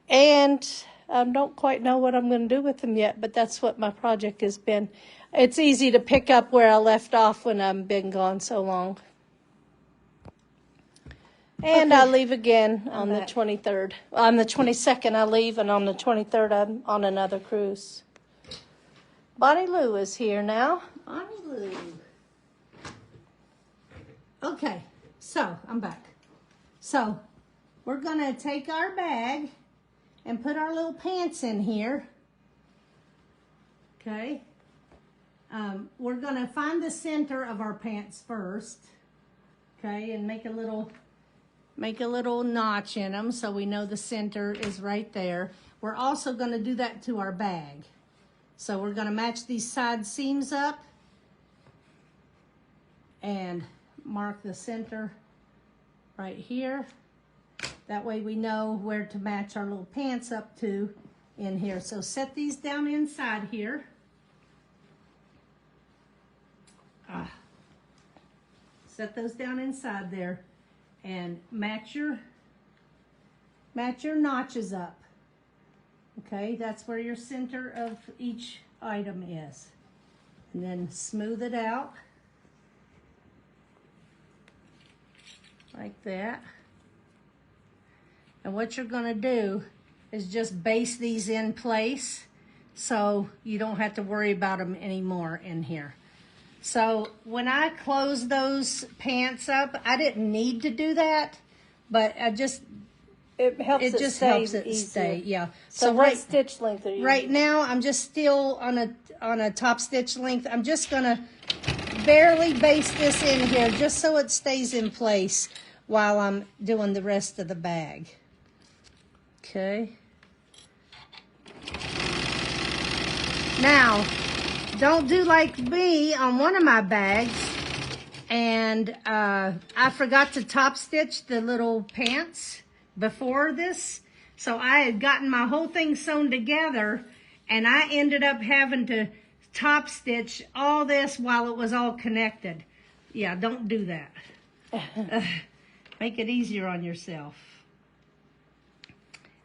And I don't quite know what I'm going to do with them yet, but that's what my project has been. It's easy to pick up where I left off when I've been gone so long. And Okay. I leave again on the 23rd. On the 22nd I leave, and on the 23rd I'm on another cruise. Bonnie Lou is here now. Bonnie Lou. Okay, so I'm back. So we're gonna take our bag and put our little pants in here. Okay. We're gonna find the center of our pants first. Okay, and make a little notch in them so we know the center is right there. We're also gonna do that to our bag. So we're gonna match these side seams up and mark the center right here. That way we know where to match our little pants up to in here. So set these down inside here. Set those down inside there and match your notches up. Okay, that's where your center of each item is. And then smooth it out like that. And what you're gonna do is just base these in place so you don't have to worry about them anymore in here. So when I closed those pants up, I didn't need to do that, but It helps it easier. stay, yeah. So what stitch length are you Right using? now, I'm just still on a top stitch length. I'm just gonna barely base this in here just so it stays in place while I'm doing the rest of the bag. Okay. Now, don't do like me on one of my bags, and I forgot to top stitch the little pants before this. So I had gotten my whole thing sewn together, and I ended up having to top stitch all this while it was all connected. Yeah, don't do that. Make it easier on yourself.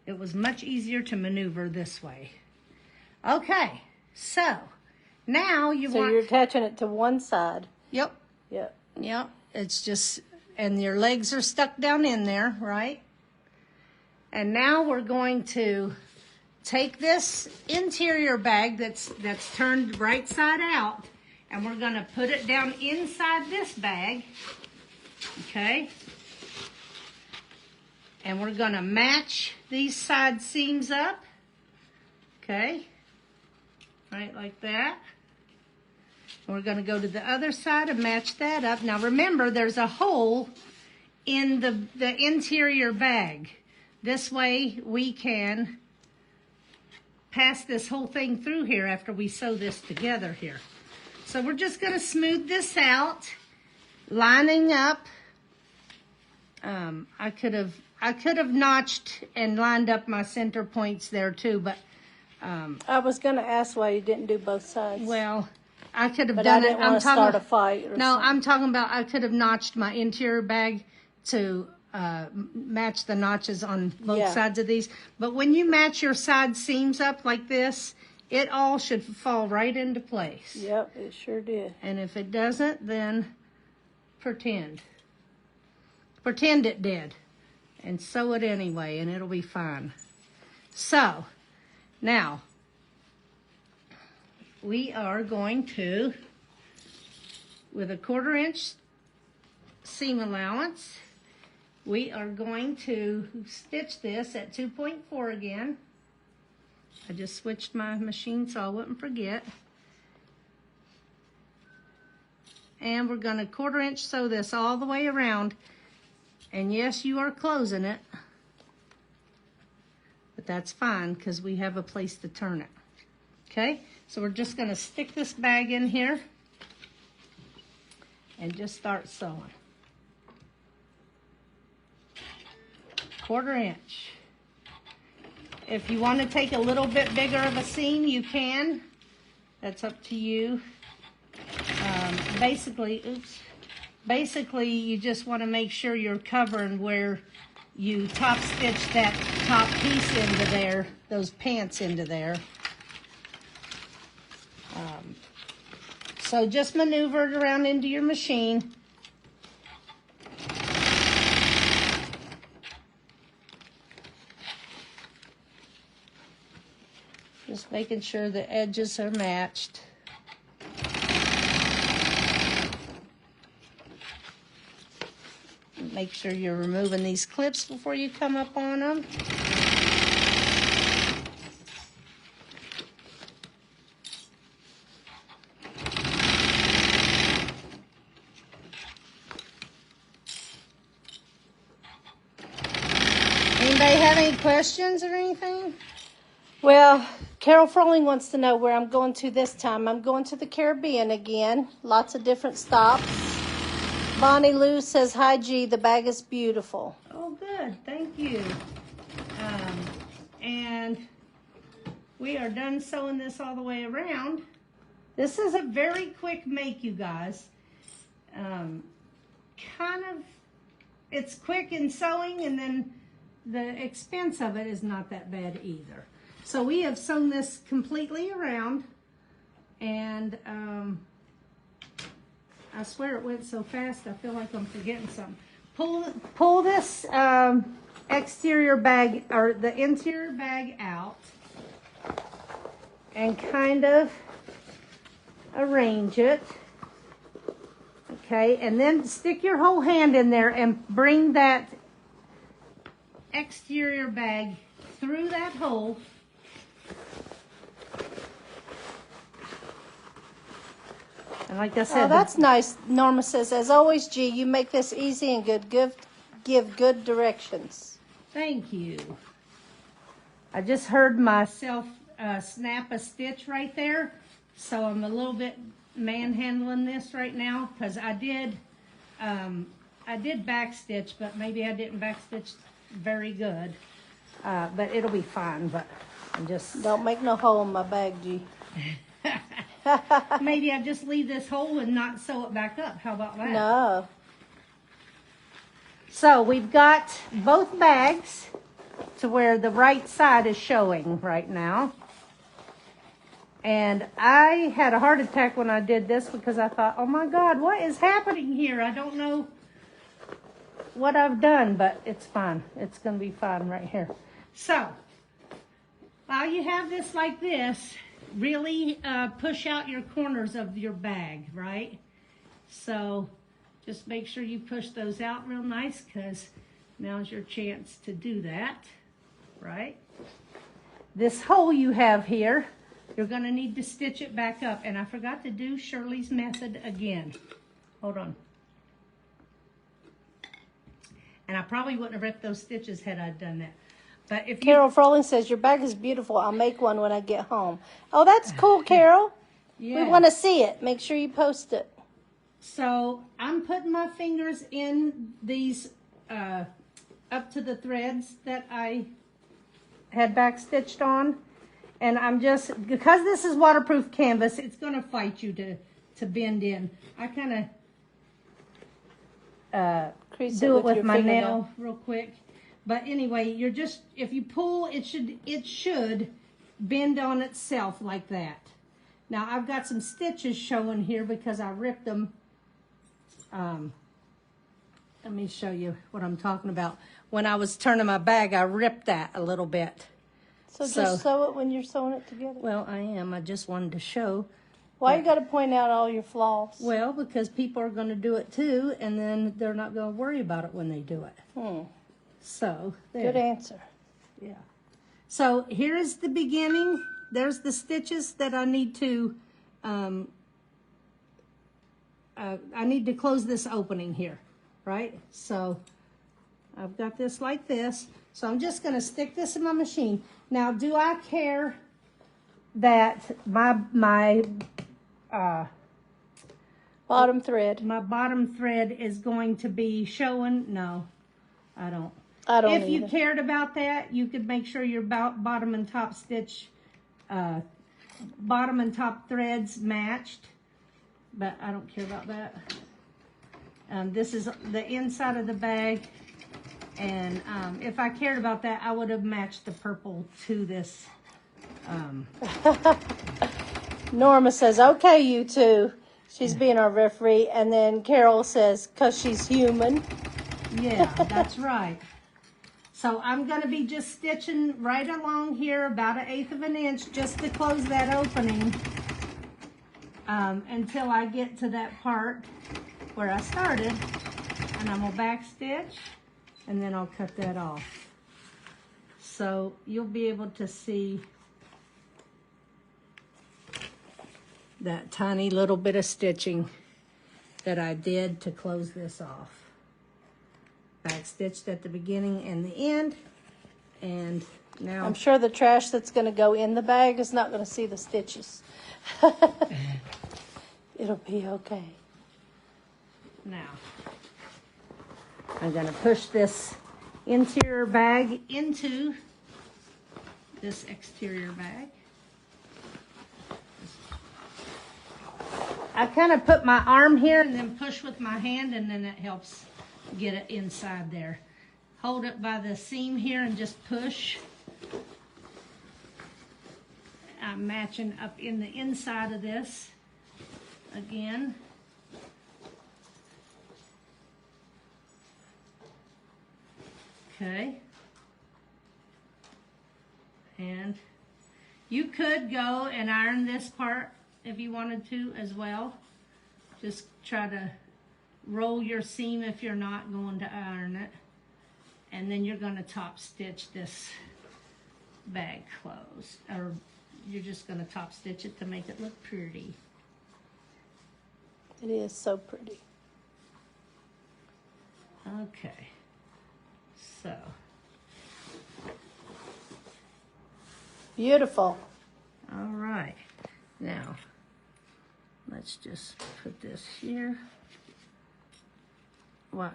It was much easier to maneuver this way. Okay, so now So you're attaching it to one side. Yep. Yep. Yep. It's just, and your legs are stuck down in there, right? And now we're going to take this interior bag that's turned right side out, and we're gonna put it down inside this bag, okay? And we're gonna match these side seams up, okay? Right like that. And we're gonna go to the other side and match that up. Now remember, there's a hole in the interior bag. This way we can pass this whole thing through here after we sew this together here. So we're just gonna smooth this out, lining up. I could have notched and lined up my center points there too, but I was going to ask why you didn't do both sides. well, I could have but done I didn't it. want to start a fight. Or No, something. I'm talking about I could have notched my interior bag to match the notches on both sides of these. But when you match your side seams up like this, it all should fall right into place. Yep, it sure did. And if it doesn't, then pretend. Pretend it did. And sew it anyway, and it'll be fine. So, now, we are going to, with a 1/4 inch seam allowance, we are going to stitch this at 2.4 again. I just switched my machine so I wouldn't forget. And we're going to 1/4 inch sew this all the way around. And yes, you are closing it, but that's fine because we have a place to turn it. Okay, so we're just going to stick this bag in here and just start sewing. 1/4 inch. If you want to take a little bit bigger of a seam, you can. That's up to you. Basically, you just want to make sure you're covering where you top stitch that top piece into there, those pants into there. So just maneuver it around into your machine. Just making sure the edges are matched. Make sure you're removing these clips before you come up on them. Anybody have any questions or anything? Well, Carol Froling wants to know where I'm going to this time. I'm going to the Caribbean again. Lots of different stops. Bonnie Lou says, hi, G. The bag is beautiful. Oh, good. Thank you. And we are done sewing this all the way around. This is a very quick make, you guys. It's quick in sewing, and then the expense of it is not that bad either. So we have sewn this completely around, and I swear it went so fast I feel like I'm forgetting something. Pull this exterior bag, or the interior bag out, and kind of arrange it. Okay, and then stick your whole hand in there and bring that exterior bag through that hole. And like I said, Oh, that's nice. Norma says, as always, G, you make this easy and give good directions. Thank you. I just heard myself snap a stitch right there, so I'm a little bit manhandling this right now because I did back stitch, but maybe I didn't back stitch very good. But it'll be fine. But I'm just Don't make no hole in my bag, G. maybe I just leave this hole and not sew it back up. How about that? No. So we've got both bags to where the right side is showing right now. And I had a heart attack when I did this because I thought, oh my God, what is happening here? I don't know what I've done, but it's fine. It's going to be fine right here. So while you have this like this, really push out your corners of your bag, right? So just make sure you push those out real nice, because now's your chance to do that, right? This hole you have here, you're going to need to stitch it back up. And I forgot to do Shirley's method again. Hold on. And I probably wouldn't have ripped those stitches had I done that. But if Carol Froling says, your bag is beautiful. I'll make one when I get home. Oh, that's cool, Carol. Yeah. We want to see it. Make sure you post it. So I'm putting my fingers in these up to the threads that I had back stitched on. And I'm just, because this is waterproof canvas, it's going to fight you to bend in. I kind of do it with my nail real quick. But anyway, you're just, if you pull, it should bend on itself like that. Now I've got some stitches showing here because I ripped them. Let me show you what I'm talking about. When I was turning my bag, I ripped that a little bit. So just sew it when you're sewing it together. Well, I am. I just wanted to show. Why you got to point out all your flaws? Well, because people are going to do it too, and then they're not going to worry about it when they do it. So, there. Good answer. Yeah. So, here is the beginning. There's the stitches that I need to, I need to close this opening here, right? So, I've got this like this. So, I'm just going to stick this in my machine. Now, do I care that my bottom thread is going to be showing? No, I don't. If you cared about that, you could make sure your bottom and top stitch, bottom and top threads matched, but I don't care about that. This is the inside of the bag, and if I cared about that, I would have matched the purple to this. Norma says, okay, you two. She's being our referee. And then Carol says, because she's human. Yeah, that's right. So I'm going to be just stitching right along here about 1/8 of an inch just to close that opening until I get to that part where I started. and I'm gonna back stitch, and then I'll cut that off. So you'll be able to see that tiny little bit of stitching that I did to close this off. Back stitched at the beginning and the end, and now I'm sure the trash that's going to go in the bag is not going to see the stitches. It'll be okay. now I'm going to push this interior bag into this exterior bag. I kind of put my arm here and then push with my hand, and then it helps get it inside there. Hold it by the seam here and just push. I'm matching up in the inside of this again. Okay. And you could go and iron this part if you wanted to as well. Just try to roll your seam if you're not going to iron it. And then you're going to top stitch this bag closed. Or you're just going to top stitch it to make it look pretty. It is so pretty. Okay. So. Beautiful. All right. Now, let's just put this here.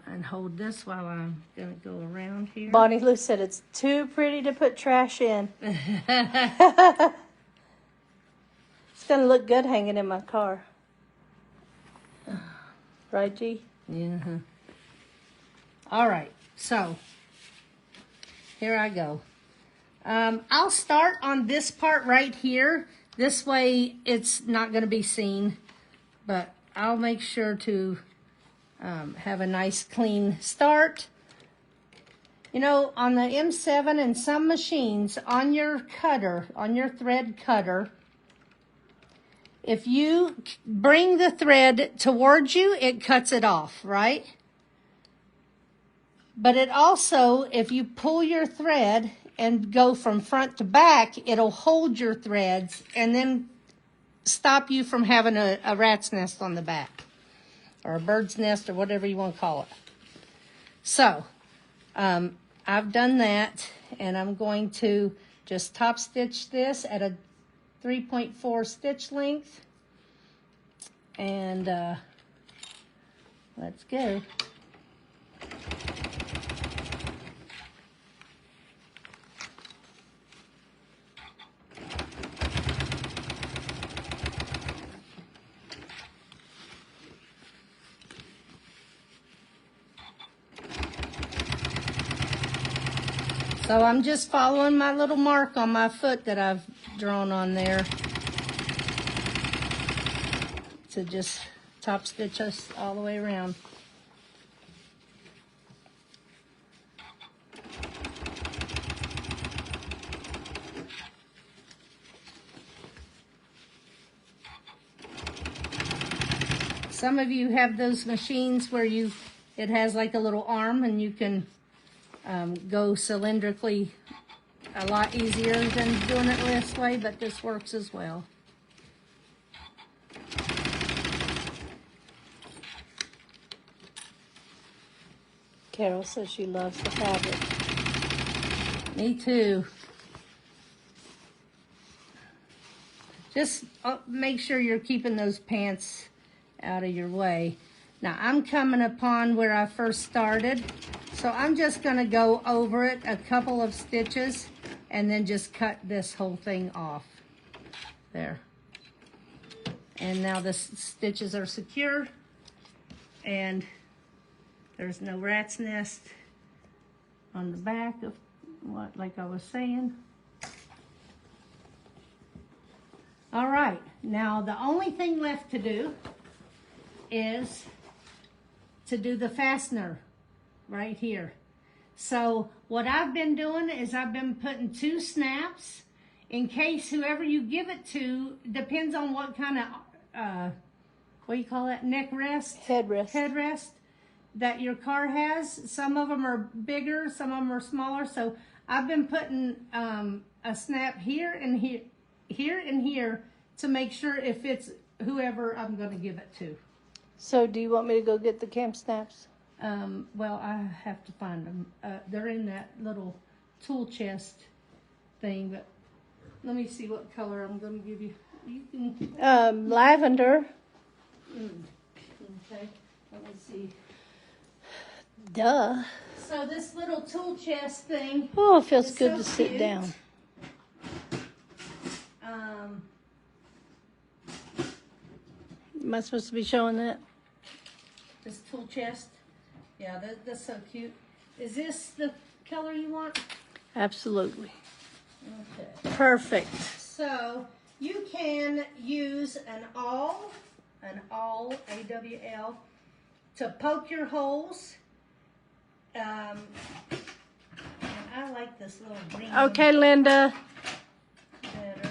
And hold this while I'm going to go around here. Bonnie Lou said it's too pretty to put trash in. It's going to look good hanging in my car. Right, G? Yeah. All right. So, here I go. I'll start on this part right here. This way it's not going to be seen. But I'll make sure to have a nice clean start. You know, on the M7 and some machines, on your cutter, on your thread cutter, if you bring the thread towards you, it cuts it off, right? But it also, if you pull your thread and go from front to back, it'll hold your threads and then stop you from having a rat's nest on the back. Or a bird's nest, or whatever you want to call it. So, I've done that, and I'm going to just top stitch this at a 3.4 stitch length. And let's go. So I'm just following my little mark on my foot that I've drawn on there to just top stitch us all the way around. Some of you have those machines where it has like a little arm and you can go cylindrically a lot easier than doing it this way, but this works as well. Carol says she loves the fabric. Me too. Just make sure you're keeping those pants out of your way. Now I'm coming upon where I first started, so I'm just going to go over it a couple of stitches and then just cut this whole thing off. There. And now the stitches are secure and there's no rat's nest on the back of what, like I was saying. All right, now the only thing left to do is to do the fastener right here. So what I've been doing is I've been putting 2 snaps in case whoever you give it to, depends on what kind of, what do you call that, neck rest? Headrest. Headrest. that your car has. Some of them are bigger, some of them are smaller. So I've been putting a snap here and here to make sure it fits whoever I'm going to give it to. So do you want me to go get the cam snaps? Well, I have to find them. They're in that little tool chest thing, but let me see what color I'm going to give you. You can. Lavender. Okay, let me see. Duh. So this little tool chest thing. Oh, it feels is good so to sit cute. down. Am I supposed to be showing that? This tool chest. Yeah, that's so cute. Is this the color you want? Absolutely. Okay. Perfect. So you can use an awl, A-W-L, to poke your holes. And I like this little green Okay, Linda. better.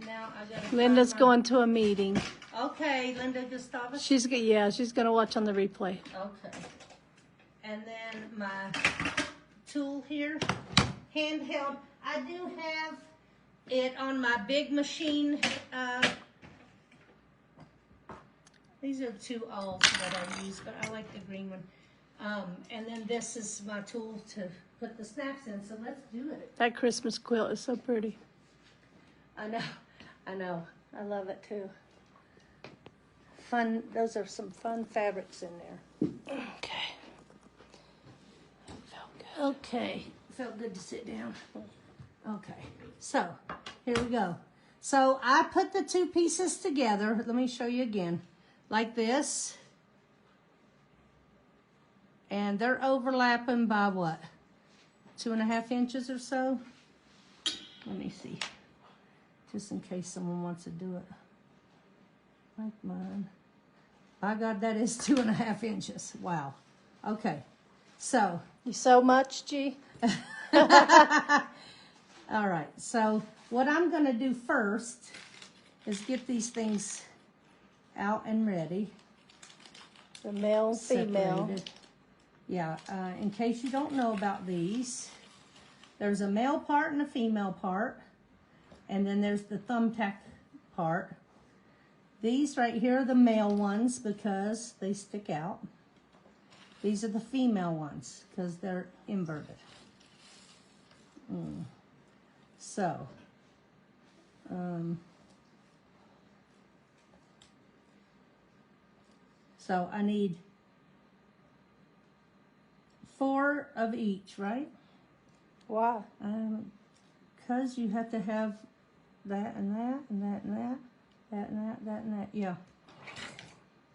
Now I gotta Linda's find going to a meeting. Okay, Linda Gustavus. She's going to watch on the replay. Okay. And then my tool here, handheld. I do have it on my big machine. These are two awls that I use, but I like the green one. And then this is my tool to put the snaps in, so let's do it. That Christmas quilt is so pretty. I know. I love it too. Fun, those are some fun fabrics in there. Okay. Felt good. Okay, felt good to sit down. Okay, so here we go. So I put the two pieces together. Let me show you again. Like this. And they're overlapping by what? 2.5 inches or so? Let me see. Just in case someone wants to do it. Like mine. By God, that is 2.5 inches. Wow. Okay. So. You sew much, G? All right. So what I'm going to do first is get these things out and ready. The male and female. Separated. Yeah. In case you don't know about these, there's a male part and a female part. And then there's the thumbtack part. These right here are the male ones because they stick out. These are the female ones because they're inverted. So, so I need 4 of each, right? Why? Because you have to have that and that and that and that, that and that, that and that. Yeah.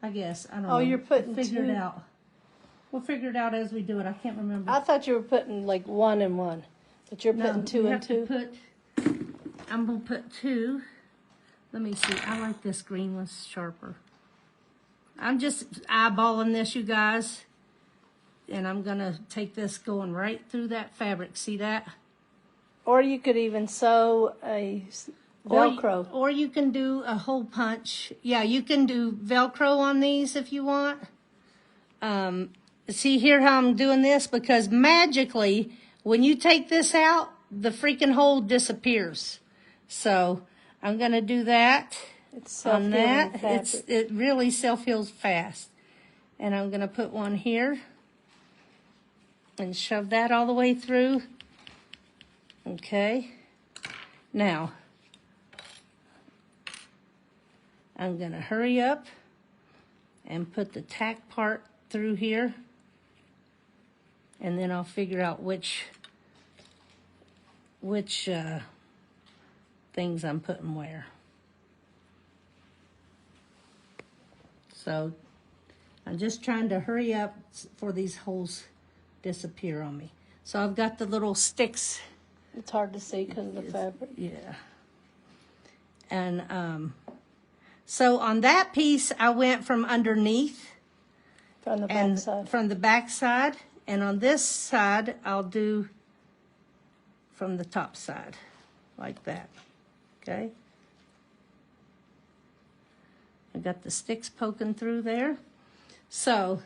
I guess. I don't know. Oh, you're putting We'll figure two? it out. We'll figure it out as we do it. I can't remember. I thought you were putting like 1 and 1, but you're putting 2 you and have to 2. I'm going to put 2. Let me see. I like this green one sharper. I'm just eyeballing this, you guys. And I'm going to take this going right through that fabric. See that? Or you could even sew a Velcro. Or you can do a hole punch. Yeah, you can do Velcro on these if you want. See here how I'm doing this? Because magically, when you take this out, the freaking hole disappears. So I'm going to do that. It's On self-healing that, fabric. it really self-heals fast. And I'm going to put one here and shove that all the way through. Okay. Now, I'm going to hurry up and put the tack part through here. And then I'll figure out which things I'm putting where. So I'm just trying to hurry up before these holes disappear on me. So I've got the little sticks. It's hard to see because of the fabric. Yeah. And so on that piece, I went from underneath From the back and side. from the back side. And on this side, I'll do from the top side, like that. Okay? I got the sticks poking through there. So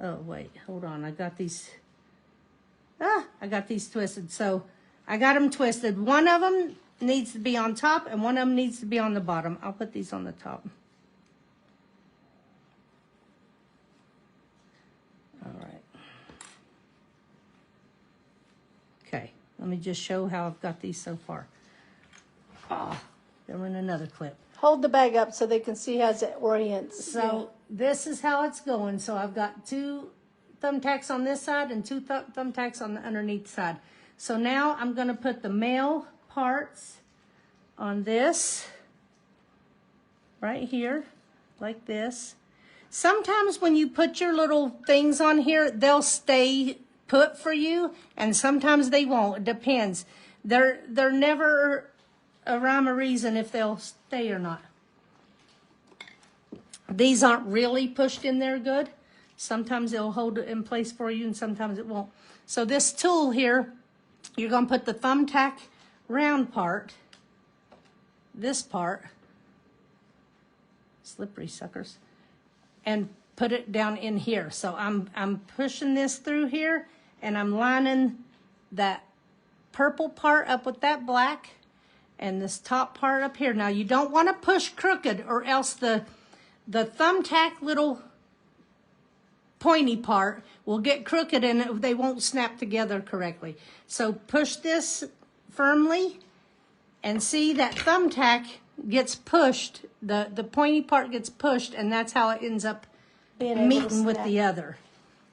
Oh, wait, hold on. I got these twisted. So I got them twisted. One of them needs to be on top and one of them needs to be on the bottom. I'll put these on the top. All right. Okay, let me just show how I've got these so far. They're in another clip. Hold the bag up so they can see how it orients. So this is how it's going. So I've got 2 thumbtacks on this side and 2 thumbtacks on the underneath side. So now I'm going to put the male parts on this right here, like this. Sometimes when you put your little things on here, they'll stay put for you, and sometimes they won't. It depends. They're never a rhyme or reason if they'll stay or not. These aren't really pushed in there good. Sometimes it'll hold it in place for you and sometimes it won't. So this tool here, you're going to put the thumbtack round part, this part, slippery suckers, and put it down in here. So I'm pushing this through here and I'm lining that purple part up with that black and this top part up here. Now you don't want to push crooked or else the thumbtack little pointy part will get crooked and they won't snap together correctly. So push this firmly and see that thumbtack gets pushed, the pointy part gets pushed, and that's how it ends up meeting with the other.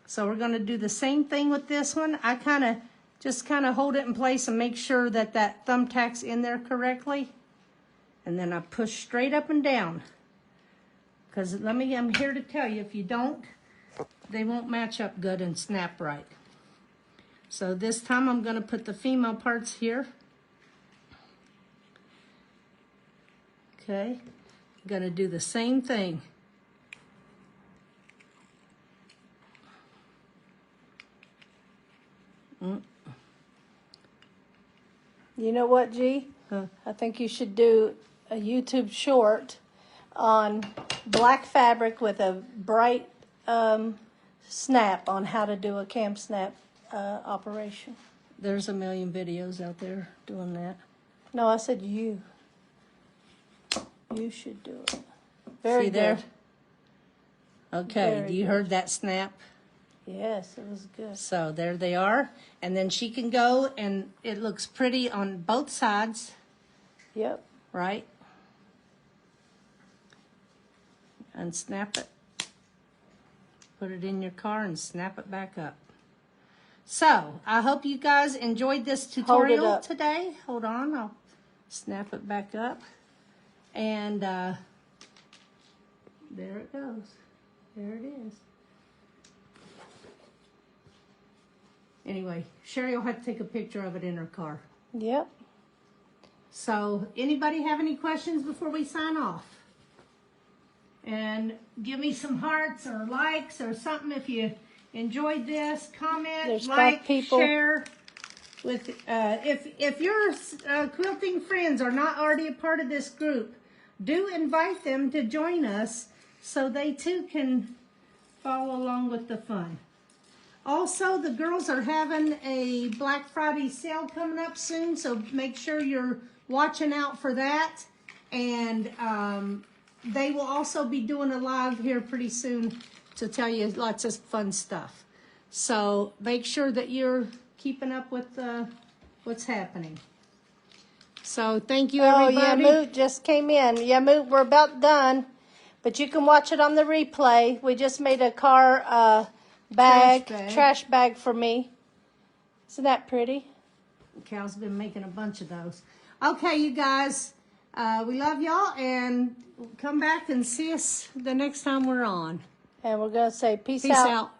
So we're going to do the same thing with this one. I just kind of hold it in place and make sure that that thumbtack's in there correctly. And then I push straight up and down. Because I'm here to tell you, if you don't, they won't match up good and snap right. So this time I'm going to put the female parts here. Okay, I'm going to do the same thing. You know what, G? Huh? I think you should do a YouTube short on black fabric with a bright snap on how to do a cam snap operation. There's a million videos out there doing that. No, I said you. You should do it. Very See good. there? Okay, Very you good. heard that snap? Yes, it was good. So there they are. And then she can go and it looks pretty on both sides, Yep. right? And snap it. Put it in your car and snap it back up. So I hope you guys enjoyed this tutorial up. today. Hold on, I'll snap it back up. And there it goes. There it is. Anyway, Sherry will have to take a picture of it in her car. Yep. So, anybody have any questions before we sign off? And give me some hearts or likes or something if you enjoyed this. Comment, There's like, 5 people. share. With if your quilting friends are not already a part of this group, do invite them to join us so they too can follow along with the fun. Also, the girls are having a Black Friday sale coming up soon, so make sure you're watching out for that. And they will also be doing a live here pretty soon to tell you lots of fun stuff. So make sure that you're keeping up with what's happening. So thank you, everybody. Oh, Yamut just came in. Yamut, we're about done, but you can watch it on the replay. We just made a car trash bag for me. Isn't that pretty? Cal's been making a bunch of those. Okay, you guys, we love y'all, and come back and see us the next time we're on. And we're going to say peace Peace out. out.